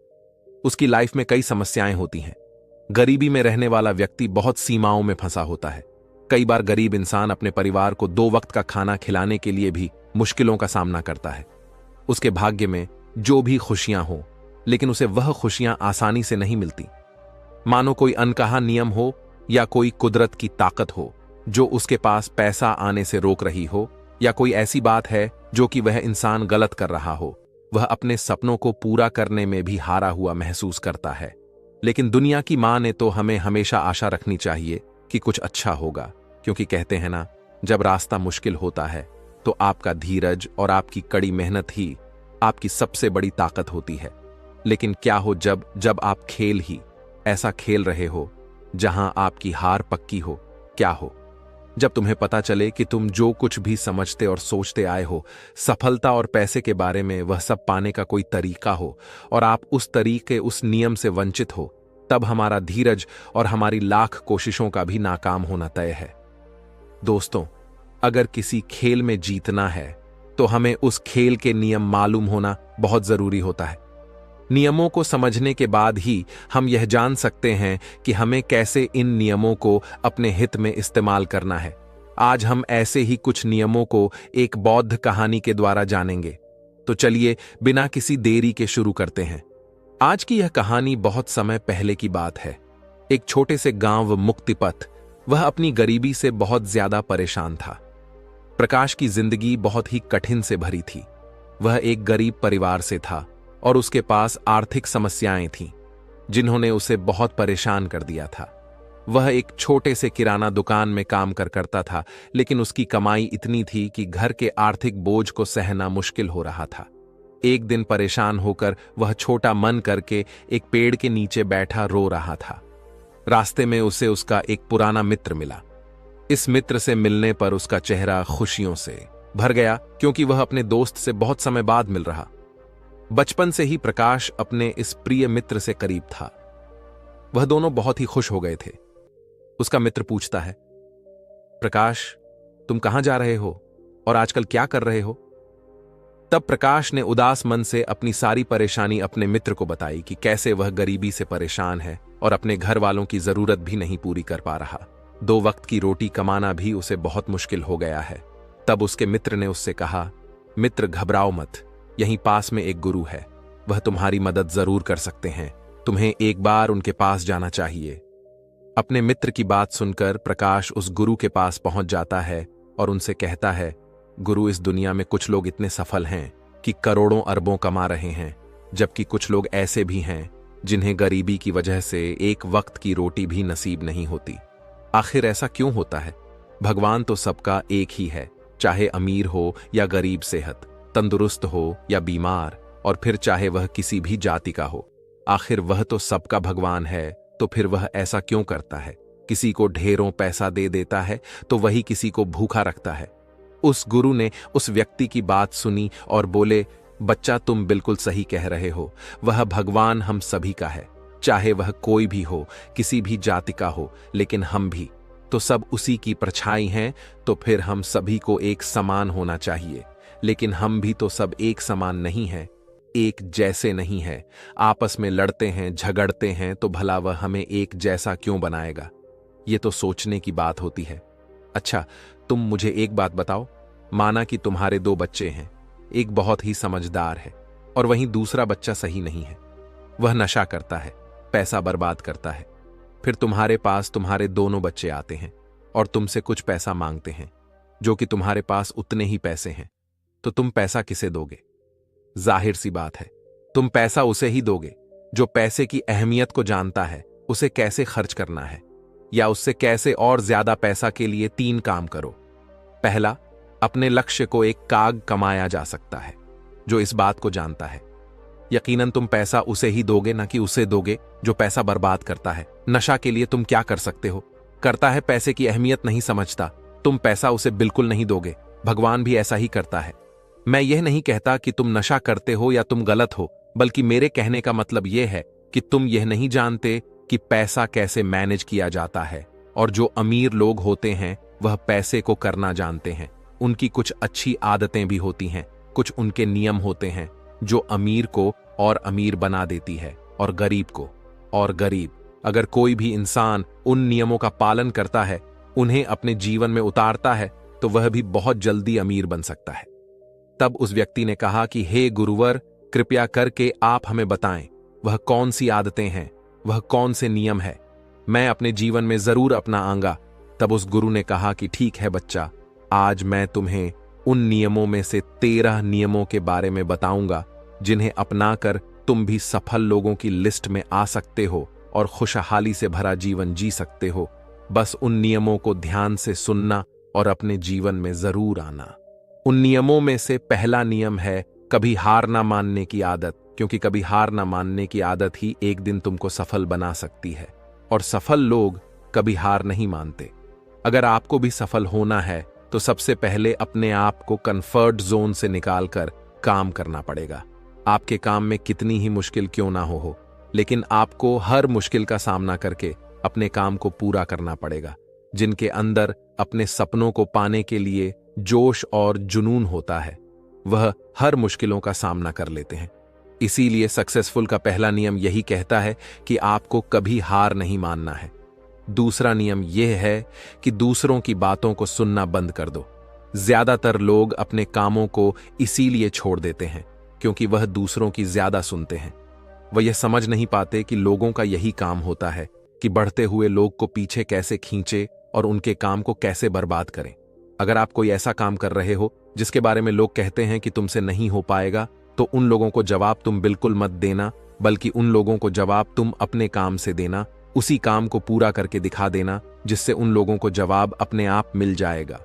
उसकी लाइफ में कई समस्याएं होती हैं। गरीबी में रहने वाला व्यक्ति बहुत सीमाओं में फंसा होता है। कई बार गरीब इंसान अपने परिवार को 2 वक्त का खाना खिलाने के लिए भी मुश्किलों का सामना करता है। उसके भाग्य में जो भी खुशियां हो, लेकिन उसे वह खुशियां आसानी से नहीं मिलती। मानो कोई अनकहा नियम हो या कोई कुदरत की ताकत हो जो उसके पास पैसा आने से रोक रही हो, या कोई ऐसी बात है जो कि वह इंसान गलत कर रहा हो। वह अपने सपनों को पूरा करने में भी हारा हुआ महसूस करता है। लेकिन दुनिया की मां ने तो हमें हमेशा आशा रखनी चाहिए कि कुछ अच्छा होगा, क्योंकि कहते हैं ना, जब रास्ता मुश्किल होता है तो आपका धीरज और आपकी कड़ी मेहनत ही आपकी सबसे बड़ी ताकत होती है। लेकिन क्या हो जब आप खेल ही ऐसा खेल रहे हो जहां आपकी हार पक्की हो? क्या हो जब तुम्हें पता चले कि तुम जो कुछ भी समझते और सोचते आए हो, सफलता और पैसे के बारे में, वह सब पाने का कोई तरीका हो और आप उस तरीके, उस नियम से वंचित हो, तब हमारा धीरज और हमारी लाख कोशिशों का भी नाकाम होना तय है। दोस्तों, अगर किसी खेल में जीतना है तो हमें उस खेल के नियम मालूम होना बहुत जरूरी होता है। नियमों को समझने के बाद ही हम यह जान सकते हैं कि हमें कैसे इन नियमों को अपने हित में इस्तेमाल करना है। आज हम ऐसे ही कुछ नियमों को एक बौद्ध कहानी के द्वारा जानेंगे। तो चलिए बिना किसी देरी के शुरू करते हैं। आज की यह कहानी बहुत समय पहले की बात है। एक छोटे से गांव मुक्तिपथ, वह अपनी गरीबी से बहुत ज्यादा परेशान था। प्रकाश की जिंदगी बहुत ही कठिन से भरी थी। वह एक गरीब परिवार से था और उसके पास आर्थिक समस्याएं थीं जिन्होंने उसे बहुत परेशान कर दिया था। वह एक छोटे से किराना दुकान में काम करता था, लेकिन उसकी कमाई इतनी थी कि घर के आर्थिक बोझ को सहना मुश्किल हो रहा था। एक दिन परेशान होकर वह छोटा मन करके एक पेड़ के नीचे बैठा रो रहा था। रास्ते में उसे उसका एक पुराना मित्र मिला। इस मित्र से मिलने पर उसका चेहरा खुशियों से भर गया, क्योंकि वह अपने दोस्त से बहुत समय बाद मिल रहा। बचपन से ही प्रकाश अपने इस प्रिय मित्र से करीब था। वह दोनों बहुत ही खुश हो गए थे। उसका मित्र पूछता है, प्रकाश, तुम कहां जा रहे हो और आजकल क्या कर रहे हो? तब प्रकाश ने उदास मन से अपनी सारी परेशानी अपने मित्र को बताई कि कैसे वह गरीबी से परेशान है और अपने घर वालों की जरूरत भी नहीं पूरी कर पा रहा। 2 वक्त की रोटी कमाना भी उसे बहुत मुश्किल हो गया है। तब उसके मित्र ने उससे कहा, मित्र, घबराओ मत, यहीं पास में एक गुरु है, वह तुम्हारी मदद जरूर कर सकते हैं। तुम्हें एक बार उनके पास जाना चाहिए। अपने मित्र की बात सुनकर प्रकाश उस गुरु के पास पहुंच जाता है और उनसे कहता है, गुरु, इस दुनिया में कुछ लोग इतने सफल हैं कि करोड़ों अरबों कमा रहे हैं, जबकि कुछ लोग ऐसे भी हैं जिन्हें गरीबी की वजह से एक वक्त की रोटी भी नसीब नहीं होती। आखिर ऐसा क्यों होता है? भगवान तो सबका एक ही है, चाहे अमीर हो या गरीब, सेहत तंदुरुस्त हो या बीमार, और फिर चाहे वह किसी भी जाति का हो। आखिर वह तो सबका भगवान है, तो फिर वह ऐसा क्यों करता है? किसी को ढेरों पैसा दे देता है तो वही किसी को भूखा रखता है। उस गुरु ने उस व्यक्ति की बात सुनी और बोले, बच्चा तुम बिल्कुल सही कह रहे हो, वह भगवान हम सभी का है, चाहे वह कोई भी हो, किसी भी जाति का हो, लेकिन हम भी तो सब उसी की परछाई हैं, तो फिर हम सभी को एक समान होना चाहिए। लेकिन हम भी तो सब एक समान नहीं हैं, एक जैसे नहीं है, आपस में लड़ते हैं, झगड़ते हैं, तो भला वह हमें एक जैसा क्यों बनाएगा? ये तो सोचने की बात होती है। अच्छा, तुम मुझे एक बात बताओ, माना कि तुम्हारे 2 बच्चे हैं, एक बहुत ही समझदार है और वहीं दूसरा बच्चा सही नहीं है, वह नशा करता है, पैसा बर्बाद करता है। फिर तुम्हारे पास तुम्हारे दोनों बच्चे आते हैं और तुमसे कुछ पैसा मांगते हैं, जो कि तुम्हारे पास उतने ही पैसे हैं, तो तुम पैसा किसे दोगे? जाहिर सी बात है, तुम पैसा उसे ही दोगे जो पैसे की अहमियत को जानता है, उसे कैसे खर्च करना है, या उससे कैसे और ज्यादा पैसा के लिए 3 काम करो। पहला, अपने लक्ष्य को एक काग कमाया जा सकता है जो इस बात को जानता है। यकीनन तुम पैसा उसे ही दोगे, ना कि उसे दोगे जो पैसा बर्बाद करता है। नशा के लिए तुम क्या कर सकते हो? करता है पैसे की अहमियत नहीं समझता, तुम पैसा उसे बिल्कुल नहीं दोगे। भगवान भी ऐसा ही करता है। मैं यह नहीं कहता कि तुम नशा करते हो या तुम गलत हो, बल्कि मेरे कहने का मतलब यह है कि तुम यह नहीं जानते कि पैसा कैसे मैनेज किया जाता है, और जो अमीर लोग होते हैं वह पैसे को करना जानते हैं। उनकी कुछ अच्छी आदतें भी होती हैं, कुछ उनके नियम होते हैं जो अमीर को और अमीर बना देती है और गरीब को और गरीब। अगर कोई भी इंसान उन नियमों का पालन करता है, उन्हें अपने जीवन में उतारता है, तो वह भी बहुत जल्दी अमीर बन सकता है। तब उस व्यक्ति ने कहा कि हे गुरुवर, कृपया करके आप हमें बताएं, वह कौन सी आदतें हैं, वह कौन से नियम है, मैं अपने जीवन में जरूर अपनाऊंगा। तब उस गुरु ने कहा कि ठीक है बच्चा, आज मैं तुम्हें उन नियमों में से 13 नियमों के बारे में बताऊंगा जिन्हें अपनाकर तुम भी सफल लोगों की लिस्ट में आ सकते हो और खुशहाली से भरा जीवन जी सकते हो। बस उन नियमों को ध्यान से सुनना और अपने जीवन में जरूर आना। उन नियमों में से पहला नियम है कभी हार ना मानने की आदत, क्योंकि कभी हार ना मानने की आदत ही एक दिन तुमको सफल बना सकती है, और सफल लोग कभी हार नहीं मानते। अगर आपको भी सफल होना है तो सबसे पहले अपने आप को कंफर्ट जोन से निकालकर काम करना पड़ेगा। आपके काम में कितनी ही मुश्किल क्यों ना हो, लेकिन आपको हर मुश्किल का सामना करके अपने काम को पूरा करना पड़ेगा। जिनके अंदर अपने सपनों को पाने के लिए जोश और जुनून होता है, वह हर मुश्किलों का सामना कर लेते हैं। इसीलिए सक्सेसफुल का पहला नियम यही कहता है कि आपको कभी हार नहीं मानना है। दूसरा नियम यह है कि दूसरों की बातों को सुनना बंद कर दो। ज्यादातर लोग अपने कामों को इसीलिए छोड़ देते हैं क्योंकि वह दूसरों की ज्यादा सुनते हैं। वह यह समझ नहीं पाते कि लोगों का यही काम होता है कि बढ़ते हुए लोग को पीछे कैसे खींचे और उनके काम को कैसे बर्बाद करें। अगर आप कोई ऐसा काम कर रहे हो जिसके बारे में लोग कहते हैं कि तुमसे नहीं हो पाएगा, तो उन लोगों को जवाब तुम बिल्कुल मत देना, बल्कि उन लोगों को जवाब तुम अपने काम से देना। उसी काम को पूरा करके दिखा देना जिससे उन लोगों को जवाब अपने आप मिल जाएगा।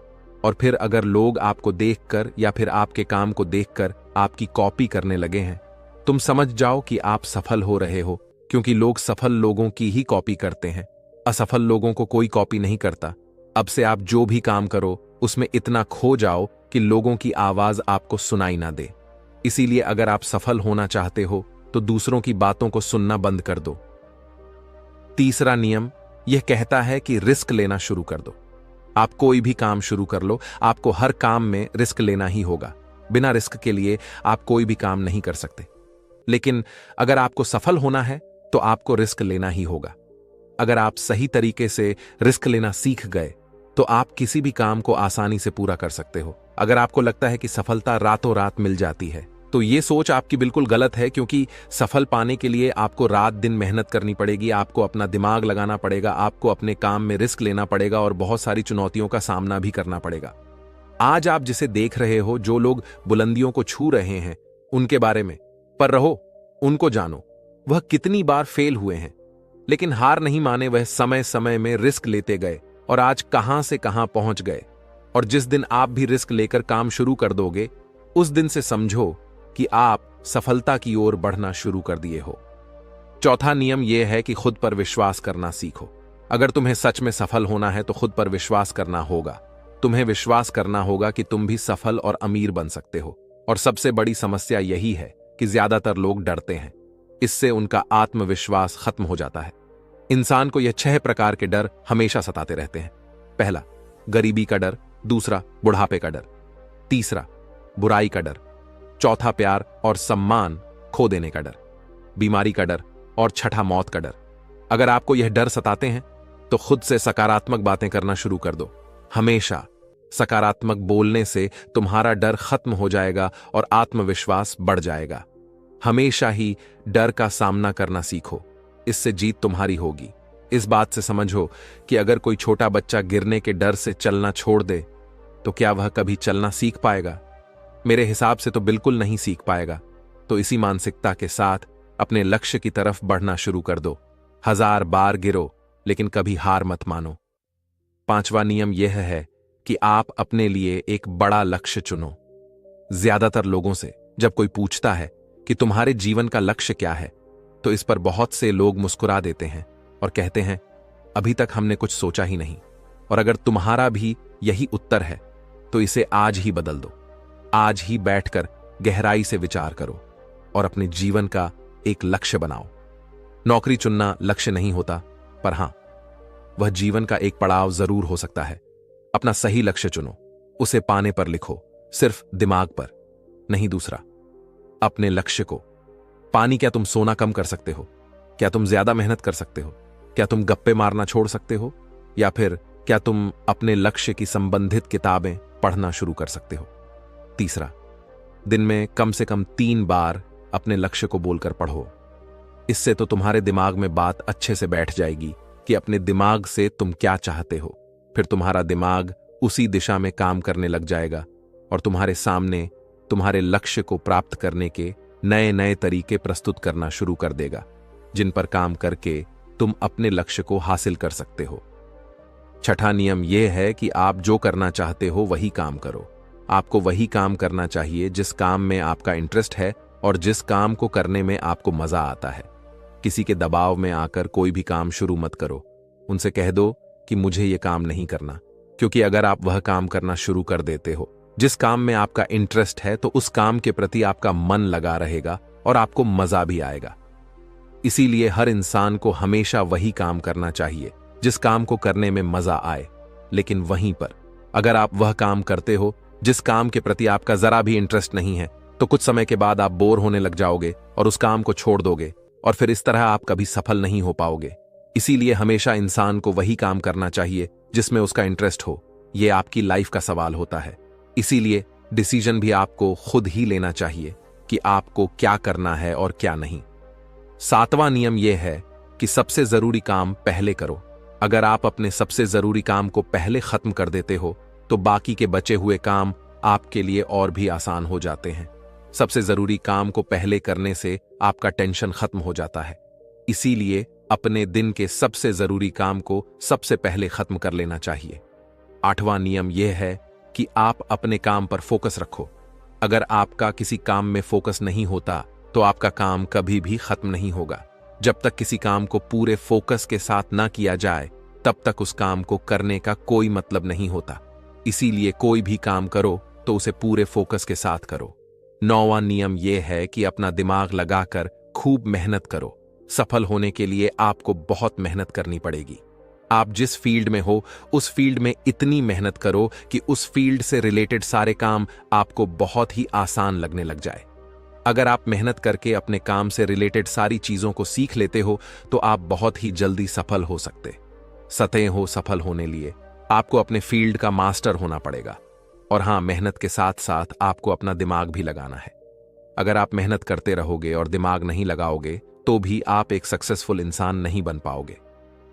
और फिर अगर लोग आपको देखकर या फिर आपके काम को देखकर आपकी कॉपी करने लगे हैं, तुम समझ जाओ कि आप सफल हो रहे हो, क्योंकि लोग सफल लोगों की ही कॉपी करते हैं, असफल लोगों को कोई कॉपी नहीं करता। अब से आप जो भी काम करो उसमें इतना खो जाओ कि लोगों की आवाज आपको सुनाई ना दे। इसीलिए अगर आप सफल होना चाहते हो तो दूसरों की बातों को सुनना बंद कर दो। तीसरा नियम यह कहता है कि रिस्क लेना शुरू कर दो। आप कोई भी काम शुरू कर लो, आपको हर काम में रिस्क लेना ही होगा। बिना रिस्क के लिए आप कोई भी काम नहीं कर सकते। लेकिन अगर आपको सफल होना है तो आपको रिस्क लेना ही होगा। अगर आप सही तरीके से रिस्क लेना सीख गए तो आप किसी भी काम को आसानी से पूरा कर सकते हो। अगर आपको लगता है कि सफलता रातों रात मिल जाती है, तो ये सोच आपकी बिल्कुल गलत है, क्योंकि सफल पाने के लिए आपको रात दिन मेहनत करनी पड़ेगी, आपको अपना दिमाग लगाना पड़ेगा, आपको अपने काम में रिस्क लेना पड़ेगा और बहुत सारी चुनौतियों का सामना भी करना पड़ेगा। आज आप जिसे देख रहे हो, जो लोग बुलंदियों को छू रहे हैं, उनके बारे में पर रहो, उनको जानो। वह कितनी बार फेल हुए हैं, लेकिन हार नहीं माने। वह समय समय में रिस्क लेते गए और आज कहां से कहां पहुंच गए। और जिस दिन आप भी रिस्क लेकर काम शुरू कर दोगे, उस दिन से समझो कि आप सफलता की ओर बढ़ना शुरू कर दिए हो। चौथा नियम यह है कि खुद पर विश्वास करना सीखो। अगर तुम्हें सच में सफल होना है तो खुद पर विश्वास करना होगा। तुम्हें विश्वास करना होगा कि तुम भी सफल और अमीर बन सकते हो। और सबसे बड़ी समस्या यही है कि ज्यादातर लोग डरते हैं। इससे उनका आत्मविश्वास खत्म हो जाता है। इंसान को यह 6 प्रकार के डर हमेशा सताते रहते हैं। पहला, गरीबी का डर। दूसरा, बुढ़ापे का डर। तीसरा, बुराई का डर। चौथा, प्यार और सम्मान खो देने का डर। बीमारी का डर। और छठा, मौत का डर। अगर आपको यह डर सताते हैं तो खुद से सकारात्मक बातें करना शुरू कर दो। हमेशा सकारात्मक बोलने से तुम्हारा डर खत्म हो जाएगा और आत्मविश्वास बढ़ जाएगा। हमेशा ही डर का सामना करना सीखो, इससे जीत तुम्हारी होगी। इस बात से समझो कि अगर कोई छोटा बच्चा गिरने के डर से चलना छोड़ दे तो क्या वह कभी चलना सीख पाएगा? मेरे हिसाब से तो बिल्कुल नहीं सीख पाएगा। तो इसी मानसिकता के साथ अपने लक्ष्य की तरफ बढ़ना शुरू कर दो। 1000 बार गिरो लेकिन कभी हार मत मानो। 5वां नियम यह है कि आप अपने लिए एक बड़ा लक्ष्य चुनो। ज्यादातर लोगों से जब कोई पूछता है कि तुम्हारे जीवन का लक्ष्य क्या है, तो इस पर बहुत से लोग मुस्कुरा देते हैं और कहते हैं, अभी तक हमने कुछ सोचा ही नहीं। और अगर तुम्हारा भी यही उत्तर है तो इसे आज ही बदल दो। आज ही बैठकर गहराई से विचार करो और अपने जीवन का एक लक्ष्य बनाओ। नौकरी चुनना लक्ष्य नहीं होता, पर हां, वह जीवन का एक पड़ाव जरूर हो सकता है। अपना सही लक्ष्य चुनो, उसे पाने पर लिखो, सिर्फ दिमाग पर नहीं। दूसरा, अपने लक्ष्य को पानी। क्या तुम सोना कम कर सकते हो? क्या तुम ज्यादा मेहनत कर सकते हो? क्या तुम गप्पे मारना छोड़ सकते हो? या फिर क्या तुम अपने लक्ष्य की संबंधित किताबें पढ़ना शुरू कर सकते हो? तीसरा, दिन में कम से कम 3 बार अपने लक्ष्य को बोलकर पढ़ो। इससे तो तुम्हारे दिमाग में बात अच्छे से बैठ जाएगी कि अपने दिमाग से तुम क्या चाहते हो। फिर तुम्हारा दिमाग उसी दिशा में काम करने लग जाएगा और तुम्हारे सामने तुम्हारे लक्ष्य को प्राप्त करने के नए नए तरीके प्रस्तुत करना शुरू कर देगा, जिन पर काम करके तुम अपने लक्ष्य को हासिल कर सकते हो। छठा नियम यह है कि आप जो करना चाहते हो वही काम करो। आपको वही काम करना चाहिए जिस काम में आपका इंटरेस्ट है और जिस काम को करने में आपको मजा आता है। किसी के दबाव में आकर कोई भी काम शुरू मत करो। उनसे कह दो कि मुझे यह काम नहीं करना, क्योंकि अगर आप वह काम करना शुरू कर देते हो जिस काम में आपका इंटरेस्ट है, तो उस काम के प्रति आपका मन लगा रहेगा और आपको मजा भी आएगा। इसीलिए हर इंसान को हमेशा वही काम करना चाहिए जिस काम को करने में मजा आए। लेकिन वहीं पर अगर आप वह काम करते हो जिस काम के प्रति आपका जरा भी इंटरेस्ट नहीं है, तो कुछ समय के बाद आप बोर होने लग जाओगे और उस काम को छोड़ दोगे, और फिर इस तरह आप कभी सफल नहीं हो पाओगे। इसीलिए हमेशा इंसान को वही काम करना चाहिए जिसमें उसका इंटरेस्ट हो। यह आपकी लाइफ का सवाल होता है। इसीलिए डिसीजन भी आपको खुद ही लेना चाहिए कि आपको क्या करना है और क्या नहीं। 7वां नियम यह है कि सबसे जरूरी काम पहले करो। अगर आप अपने सबसे जरूरी काम को पहले खत्म कर देते हो तो बाकी के बचे हुए काम आपके लिए और भी आसान हो जाते हैं। सबसे जरूरी काम को पहले करने से आपका टेंशन खत्म हो जाता है। इसीलिए अपने दिन के सबसे जरूरी काम को सबसे पहले खत्म कर लेना चाहिए। 8वां नियम यह है कि आप अपने काम पर फोकस रखो। अगर आपका किसी काम में फोकस नहीं होता तो आपका काम कभी भी खत्म नहीं होगा। जब तक किसी काम को पूरे फोकस के साथ ना किया जाए, तब तक उस काम को करने का कोई मतलब नहीं होता। इसीलिए कोई भी काम करो तो उसे पूरे फोकस के साथ करो। 9वां नियम यह है कि अपना दिमाग लगाकर खूब मेहनत करो। सफल होने के लिए आपको बहुत मेहनत करनी पड़ेगी। आप जिस फील्ड में हो उस फील्ड में इतनी मेहनत करो कि उस फील्ड से रिलेटेड सारे काम आपको बहुत ही आसान लगने लग जाए। अगर आप मेहनत करके अपने काम से रिलेटेड सारी चीजों को सीख लेते हो तो आप बहुत ही जल्दी सफल हो सकते। सतह हो सफल होने लिए आपको अपने फील्ड का मास्टर होना पड़ेगा। और हां, मेहनत के साथ साथ आपको अपना दिमाग भी लगाना है। अगर आप मेहनत करते रहोगे और दिमाग नहीं लगाओगे तो भी आप एक सक्सेसफुल इंसान नहीं बन पाओगे।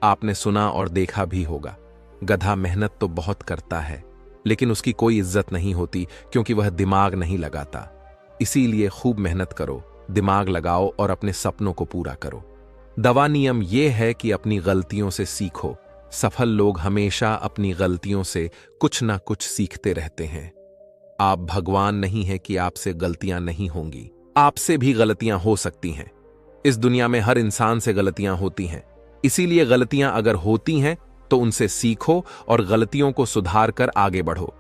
आपने सुना और देखा भी होगा, गधा मेहनत तो बहुत करता है लेकिन उसकी कोई इज्जत नहीं होती क्योंकि वह दिमाग नहीं लगाता। इसीलिए खूब मेहनत करो, दिमाग लगाओ और अपने सपनों को पूरा करो। 10वां नियम यह है कि अपनी गलतियों से सीखो। सफल लोग हमेशा अपनी गलतियों से कुछ ना कुछ सीखते रहते हैं। आप भगवान नहीं हैं कि आपसे गलतियां नहीं होंगी, आपसे भी गलतियां हो सकती हैं। इस दुनिया में हर इंसान से गलतियां होती हैं, इसीलिए गलतियां अगर होती हैं तो उनसे सीखो और गलतियों को सुधार कर आगे बढ़ो।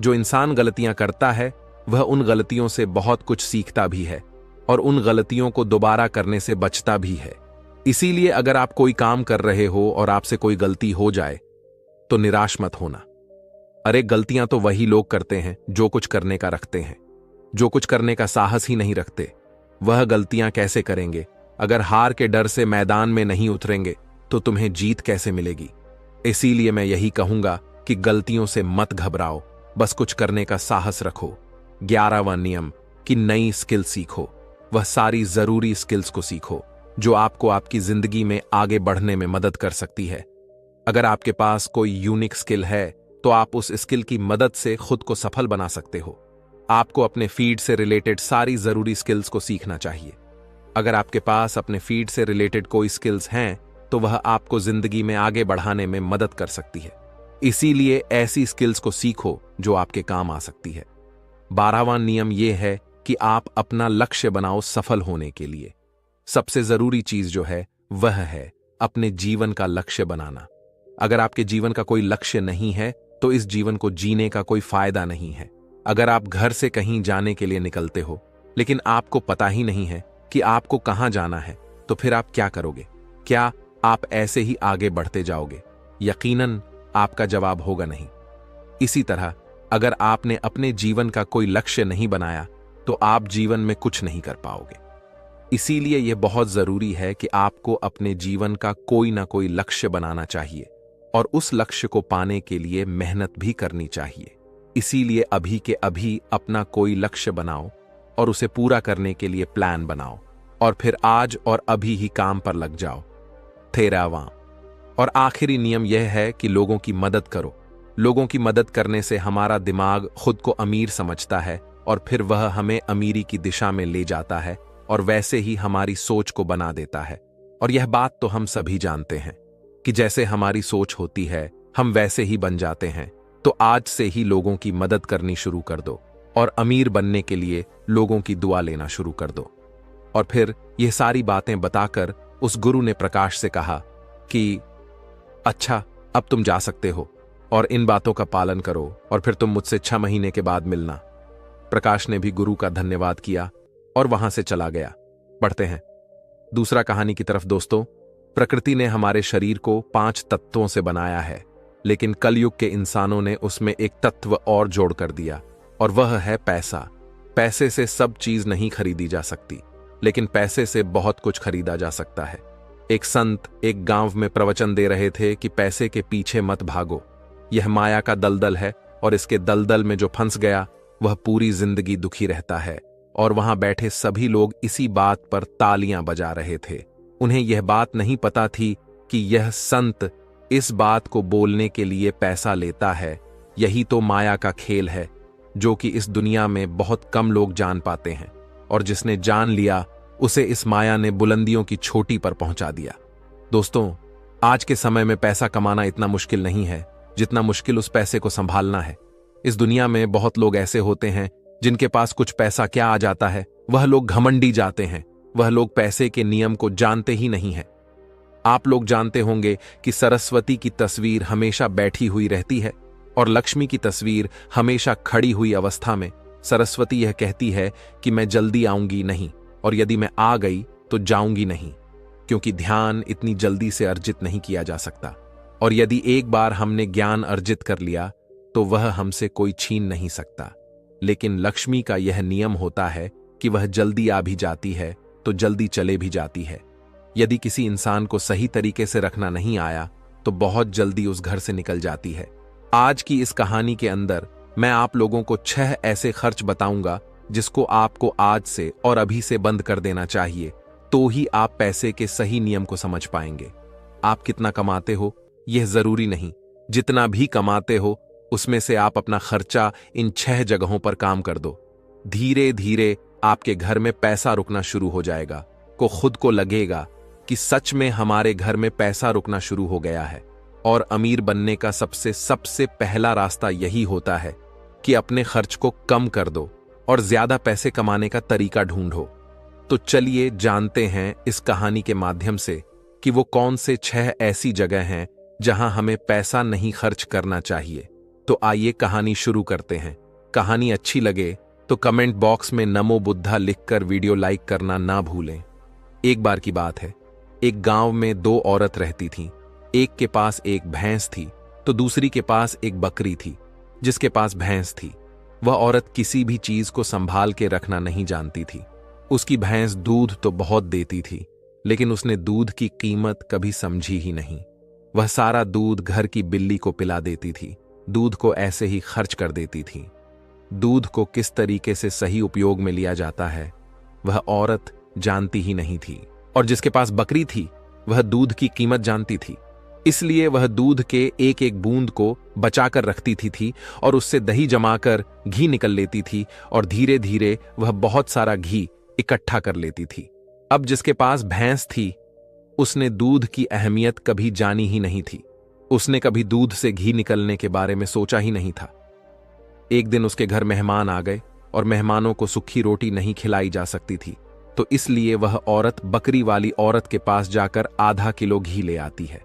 जो इंसान गलतियां करता है वह उन गलतियों से बहुत कुछ सीखता भी है और उन गलतियों को दोबारा करने से बचता भी है। इसीलिए अगर आप कोई काम कर रहे हो और आपसे कोई गलती हो जाए तो निराश मत होना। अरे गलतियां तो वही लोग करते हैं जो कुछ करने का रखते हैं। जो कुछ करने का साहस ही नहीं रखते वह गलतियां कैसे करेंगे? अगर हार के डर से मैदान में नहीं उतरेंगे तो तुम्हें जीत कैसे मिलेगी? इसीलिए मैं यही कहूंगा कि गलतियों से मत घबराओ, बस कुछ करने का साहस रखो। 11वां नियम कि नई स्किल सीखो। वह सारी जरूरी स्किल्स को सीखो जो आपको आपकी जिंदगी में आगे बढ़ने में मदद कर सकती है। अगर आपके पास कोई यूनिक स्किल है तो आप उस स्किल की मदद से खुद को सफल बना सकते हो। आपको अपने फील्ड से रिलेटेड सारी जरूरी स्किल्स को सीखना चाहिए। अगर आपके पास अपने फील्ड से रिलेटेड कोई स्किल्स हैं तो वह आपको जिंदगी में आगे बढ़ाने में मदद कर सकती है। इसीलिए ऐसी स्किल्स को सीखो जो आपके काम आ सकती है। 12वां नियम यह है कि आप अपना लक्ष्य बनाओ सफल होने के लिए। सबसे जरूरी चीज जो है वह है अपने जीवन का लक्ष्य बनाना। अगर आपके जीवन का कोई लक्ष्य नहीं है तो इस जीवन को जीने का कोई फायदा नहीं है। अगर आप घर से कहीं जाने के लिए निकलते हो लेकिन आपको पता ही नहीं है कि आपको कहां जाना है तो फिर आप क्या करोगे? क्या आप ऐसे ही आगे बढ़ते जाओगे? यकीनन आपका जवाब होगा नहीं। इसी तरह अगर आपने अपने जीवन का कोई लक्ष्य नहीं बनाया तो आप जीवन में कुछ नहीं कर पाओगे। इसीलिए यह बहुत जरूरी है कि आपको अपने जीवन का कोई ना कोई लक्ष्य बनाना चाहिए और उस लक्ष्य को पाने के लिए मेहनत भी करनी चाहिए। इसीलिए अभी के अभी अपना कोई लक्ष्य बनाओ और उसे पूरा करने के लिए प्लान बनाओ और फिर आज और अभी ही काम पर लग जाओ। 13वां और आखिरी नियम यह है कि लोगों की मदद करो। लोगों की मदद करने से हमारा दिमाग खुद को अमीर समझता है और फिर वह हमें अमीरी की दिशा में ले जाता है और वैसे ही हमारी सोच को बना देता है। और यह बात तो हम सभी जानते हैं कि जैसे हमारी सोच होती है हम वैसे ही बन जाते हैं। तो आज से ही लोगों की मदद करनी शुरू कर दो और अमीर बनने के लिए लोगों की दुआ लेना शुरू कर दो। और फिर यह सारी बातें बताकर उस गुरु ने प्रकाश से कहा कि अच्छा, अब तुम जा सकते हो और इन बातों का पालन करो और फिर तुम मुझसे 6 महीने के बाद मिलना। प्रकाश ने भी गुरु का धन्यवाद किया और वहां से चला गया। बढ़ते हैं दूसरा कहानी की तरफ। दोस्तों, प्रकृति ने हमारे शरीर को 5 तत्वों से बनाया है, लेकिन कलयुग के इंसानों ने उसमें एक तत्व और जोड़ कर दिया और वह है पैसा। पैसे से सब चीज नहीं खरीदी जा सकती, लेकिन पैसे से बहुत कुछ खरीदा जा सकता है। एक संत एक गांव में प्रवचन दे रहे थे कि पैसे के पीछे मत भागो, यह माया का दलदल है और इसके दलदल में जो फंस गया वह पूरी जिंदगी दुखी रहता है। और वहां बैठे सभी लोग इसी बात पर तालियां बजा रहे थे। उन्हें यह बात नहीं पता थी कि यह संत इस बात को बोलने के लिए पैसा लेता है। यही तो माया का खेल है जो कि इस दुनिया में बहुत कम लोग जान पाते हैं, और जिसने जान लिया उसे इस माया ने बुलंदियों की चोटी पर पहुंचा दिया। दोस्तों, आज के समय में पैसा कमाना इतना मुश्किल नहीं है जितना मुश्किल उस पैसे को संभालना है। इस दुनिया में बहुत लोग ऐसे होते हैं जिनके पास कुछ पैसा क्या आ जाता है, वह लोग घमंडी जाते हैं। वह लोग पैसे के नियम को जानते ही नहीं हैं। आप लोग जानते होंगे कि सरस्वती की तस्वीर हमेशा बैठी हुई रहती है और लक्ष्मी की तस्वीर हमेशा खड़ी हुई अवस्था में। सरस्वती यह कहती है कि मैं जल्दी आऊंगी नहीं, और यदि मैं आ गई तो जाऊंगी नहीं, क्योंकि ध्यान इतनी जल्दी से अर्जित नहीं किया जा सकता। और यदि एक बार हमने ज्ञान अर्जित कर लिया तो वह हमसे कोई छीन नहीं सकता। लेकिन लक्ष्मी का यह नियम होता है कि वह जल्दी आ भी जाती है तो जल्दी चले भी जाती है। यदि किसी इंसान को सही तरीके से रखना नहीं आया तो बहुत जल्दी उस घर से निकल जाती है। आज की इस कहानी के अंदर मैं आप लोगों को 6 ऐसे खर्च बताऊंगा जिसको आपको आज से और अभी से बंद कर देना चाहिए, तो ही आप पैसे के सही नियम को समझ पाएंगे। आप कितना कमाते हो यह जरूरी नहीं, जितना भी कमाते हो उसमें से आप अपना खर्चा इन 6 जगहों पर काम कर दो। धीरे धीरे आपके घर में पैसा रुकना शुरू हो जाएगा। खुद को लगेगा कि सच में हमारे घर में पैसा रुकना शुरू हो गया है, और अमीर बनने का सबसे सबसे पहला रास्ता यही होता है कि अपने खर्च को कम कर दो और ज्यादा पैसे कमाने का तरीका ढूंढो। तो चलिए जानते हैं इस कहानी के माध्यम से कि वो कौन से 6 ऐसी जगह हैं जहां हमें पैसा नहीं खर्च करना चाहिए। तो आइए कहानी शुरू करते हैं। कहानी अच्छी लगे तो कमेंट बॉक्स में नमो बुद्धा लिखकर वीडियो लाइक करना ना भूलें। एक बार की बात है, एक गांव में 2 औरत रहती थीं। एक के पास एक भैंस थी तो दूसरी के पास एक बकरी थी। जिसके पास भैंस थी वह औरत किसी भी चीज को संभाल के रखना नहीं जानती थी। उसकी भैंस दूध तो बहुत देती थी, लेकिन उसने दूध की कीमत कभी समझी ही नहीं। वह सारा दूध घर की बिल्ली को पिला देती थी, दूध को ऐसे ही खर्च कर देती थी। दूध को किस तरीके से सही उपयोग में लिया जाता है वह औरत जानती ही नहीं थी। और जिसके पास बकरी थी वह दूध की कीमत जानती थी, इसलिए वह दूध के एक एक बूंद को बचाकर रखती थी और उससे दही जमाकर घी निकल लेती थी और धीरे धीरे वह बहुत सारा घी इकट्ठा कर लेती थी। अब जिसके पास भैंस थी उसने दूध की अहमियत कभी जानी ही नहीं थी। उसने कभी दूध से घी निकलने के बारे में सोचा ही नहीं था। एक दिन उसके घर मेहमान आ गए और मेहमानों को सूखी रोटी नहीं खिलाई जा सकती थी, तो इसलिए वह औरत बकरी वाली औरत के पास जाकर आधा किलो घी ले आती है।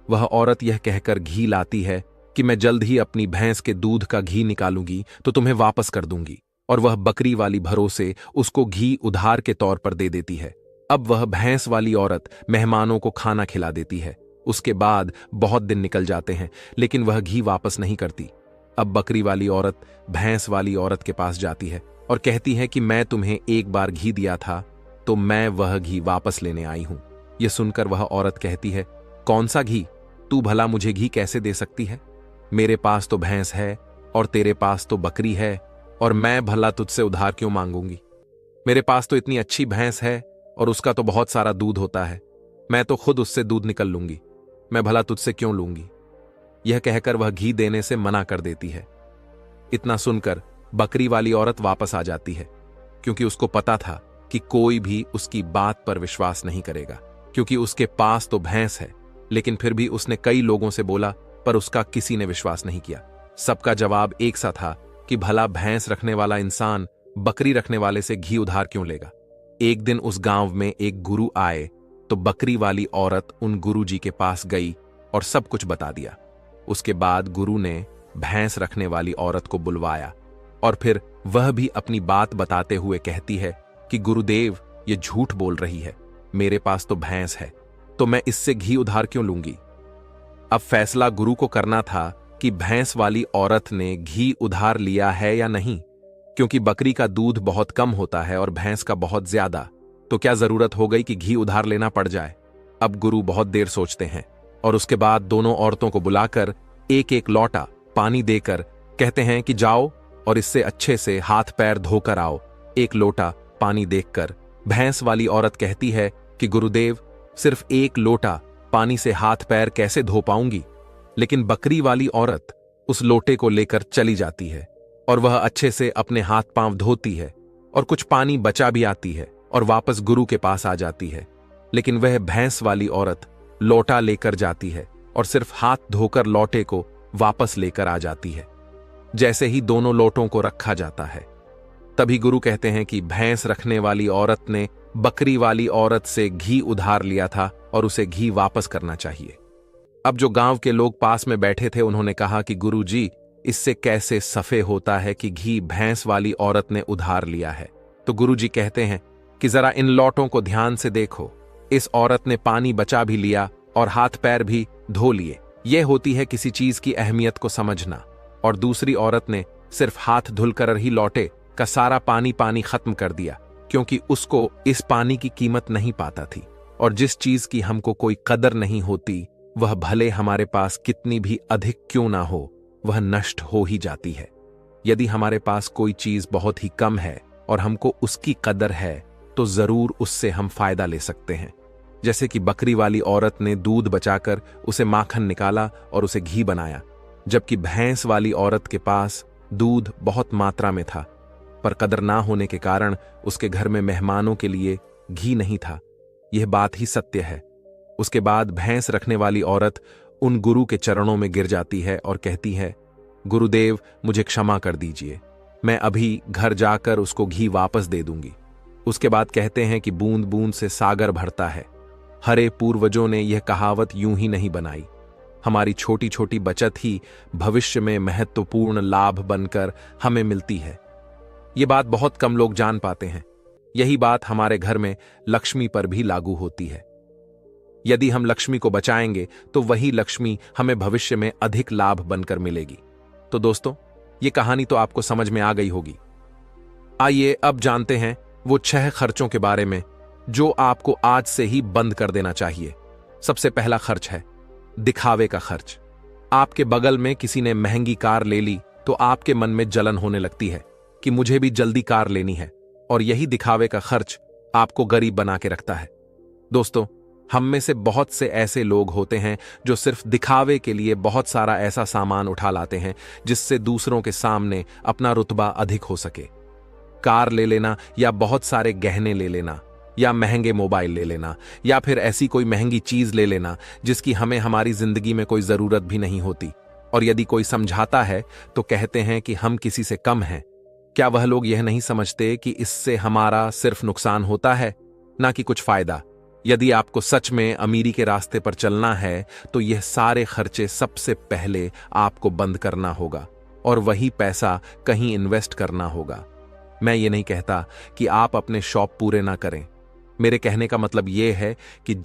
वह औरत यह कहकर घी लाती है कि मैं जल्द ही अपनी भैंस के दूध का घी निकालूंगी तो तुम्हें वापस कर दूंगी, और वह बकरी वाली भरोसे उसको घी उधार के तौर पर दे देती है। अब वह भैंस वाली औरत मेहमानों को खाना खिला देती है। उसके बाद बहुत दिन निकल जाते हैं, लेकिन वह घी वापस नहीं करती। अब बकरी वाली औरत भैंस वाली औरत के पास जाती है और कहती है कि मैं तुम्हें एक बार घी दिया था तो मैं वह घी वापस लेने आई हूं। यह सुनकर वह औरत कहती है, कौन सा घी? तू भला मुझे घी कैसे दे सकती है? मेरे पास तो भैंस है और तेरे पास तो बकरी है, और मैं भला तुझसे उधार क्यों मांगूंगी? मेरे पास तो इतनी अच्छी भैंस है और उसका तो बहुत सारा दूध होता है, मैं तो खुद उससे दूध निकल लूंगी, मैं भला तुझसे क्यों लूंगी? यह कहकर वह घी देने से मना कर देती है। इतना सुनकर बकरी वाली औरत वापस आ जाती है, क्योंकि उसको पता था कि कोई भी उसकी बात पर विश्वास नहीं करेगा, क्योंकि उसके पास तो भैंस है। लेकिन फिर भी उसने कई लोगों से बोला, पर उसका किसी ने विश्वास नहीं किया। सबका जवाब एक सा था कि भला भैंस रखने वाला इंसान बकरी रखने वाले से घी उधार क्यों लेगा। एक दिन उस गांव में एक गुरु आए तो बकरी वाली औरत उन गुरु जी के पास गई और सब कुछ बता दिया। उसके बाद गुरु ने भैंस रखने वाली औरत को बुलवाया और फिर वह भी अपनी बात बताते हुए कहती है कि गुरुदेव, ये झूठ बोल रही है, मेरे पास तो भैंस है, तो मैं इससे घी उधार क्यों लूंगी। अब फैसला गुरु को करना था कि भैंस वाली औरत ने घी उधार लिया है या नहीं, क्योंकि बकरी का दूध बहुत कम होता है और भैंस का बहुत ज्यादा, तो क्या जरूरत हो गई कि घी उधार लेना पड़ जाए। अब गुरु बहुत देर सोचते हैं और उसके बाद दोनों औरतों को बुलाकर एक एक लोटा पानी देकर कहते हैं कि जाओ और इससे अच्छे से हाथ पैर धोकर आओ। एक लोटा पानी देखकर भैंस वाली औरत कहती है कि गुरुदेव, सिर्फ एक लोटा पानी से हाथ पैर कैसे धो पाऊंगी। लेकिन बकरी वाली औरत उस लोटे को लेकर चली जाती है और वह अच्छे से अपने हाथ पांव धोती है और कुछ पानी बचा भी आती है और वापस गुरु के पास आ जाती है। लेकिन वह भैंस वाली औरत लोटा लेकर जाती है और सिर्फ हाथ धोकर लोटे को वापस लेकर आ जाती है। जैसे ही दोनों लोटों को रखा जाता है, तभी गुरु कहते हैं कि भैंस रखने वाली औरत ने बकरी वाली औरत से घी उधार लिया था और उसे घी वापस करना चाहिए। अब जो गांव के लोग पास में बैठे थे उन्होंने कहा कि गुरु जी, इससे कैसे सफे होता है कि घी भैंस वाली औरत ने उधार लिया है। तो गुरु जी कहते हैं कि जरा इन लौटों को ध्यान से देखो, इस औरत ने पानी बचा भी लिया और हाथ पैर भी धो लिए। यह होती है किसी चीज की अहमियत को समझना। और दूसरी औरत ने सिर्फ हाथ धुलकर ही लौटे का सारा पानी खत्म कर दिया, क्योंकि उसको इस पानी की कीमत नहीं पाता थी। और जिस चीज की हमको कोई कदर नहीं होती, वह भले हमारे पास कितनी भी अधिक क्यों ना हो, वह नष्ट हो ही जाती है। यदि हमारे पास कोई चीज बहुत ही कम है और हमको उसकी कदर है, तो जरूर उससे हम फायदा ले सकते हैं। जैसे कि बकरी वाली औरत ने दूध बचाकर उसे माखन निकाला और उसे घी बनाया, जबकि भैंस वाली औरत के पास दूध बहुत मात्रा में था, पर कदर ना होने के कारण उसके घर में मेहमानों के लिए घी नहीं था। यह बात ही सत्य है। उसके बाद भैंस रखने वाली औरत उन गुरु के चरणों में गिर जाती है और कहती है, गुरुदेव मुझे क्षमा कर दीजिए, मैं अभी घर जाकर उसको घी वापस दे दूंगी। उसके बाद कहते हैं कि बूंद बूंद से सागर भरता है। हरे पूर्वजों ने यह कहावत यूं ही नहीं बनाई। हमारी छोटी छोटी बचत ही भविष्य में महत्वपूर्ण लाभ बनकर हमें मिलती है। ये बात बहुत कम लोग जान पाते हैं। यही बात हमारे घर में लक्ष्मी पर भी लागू होती है। यदि हम लक्ष्मी को बचाएंगे तो वही लक्ष्मी हमें भविष्य में अधिक लाभ बनकर मिलेगी। तो दोस्तों, ये कहानी तो आपको समझ में आ गई होगी। आइए अब जानते हैं वो 6 खर्चों के बारे में जो आपको आज से ही बंद कर देना चाहिए। सबसे पहला खर्च है दिखावे का खर्च। आपके बगल में किसी ने महंगी कार ले ली तो आपके मन में जलन होने लगती है कि मुझे भी जल्दी कार लेनी है, और यही दिखावे का खर्च आपको गरीब बना के रखता है। दोस्तों, हम में से बहुत से ऐसे लोग होते हैं जो सिर्फ दिखावे के लिए बहुत सारा ऐसा सामान उठा लाते हैं जिससे दूसरों के सामने अपना रुतबा अधिक हो सके। कार ले लेना, या बहुत सारे गहने ले लेना, या महंगे मोबाइल ले लेना, या फिर ऐसी कोई महंगी चीज ले लेना जिसकी हमें हमारी जिंदगी में कोई जरूरत भी नहीं होती। और यदि कोई समझाता है तो कहते हैं कि हम किसी से कम हैं। क्या वह लोग यह नहीं समझते कि इससे हमारा सिर्फ नुकसान होता है, ना कि कुछ फायदा? यदि आपको सच में अमीरी के रास्ते पर चलना है तो यह सारे खर्चे सबसे पहले आपको बंद करना होगा और वही पैसा कहीं इन्वेस्ट करना होगा। मैं ये नहीं कहता कि आप अपने शौक पूरे ना करें। मेरे कहने का मतलब यह है कि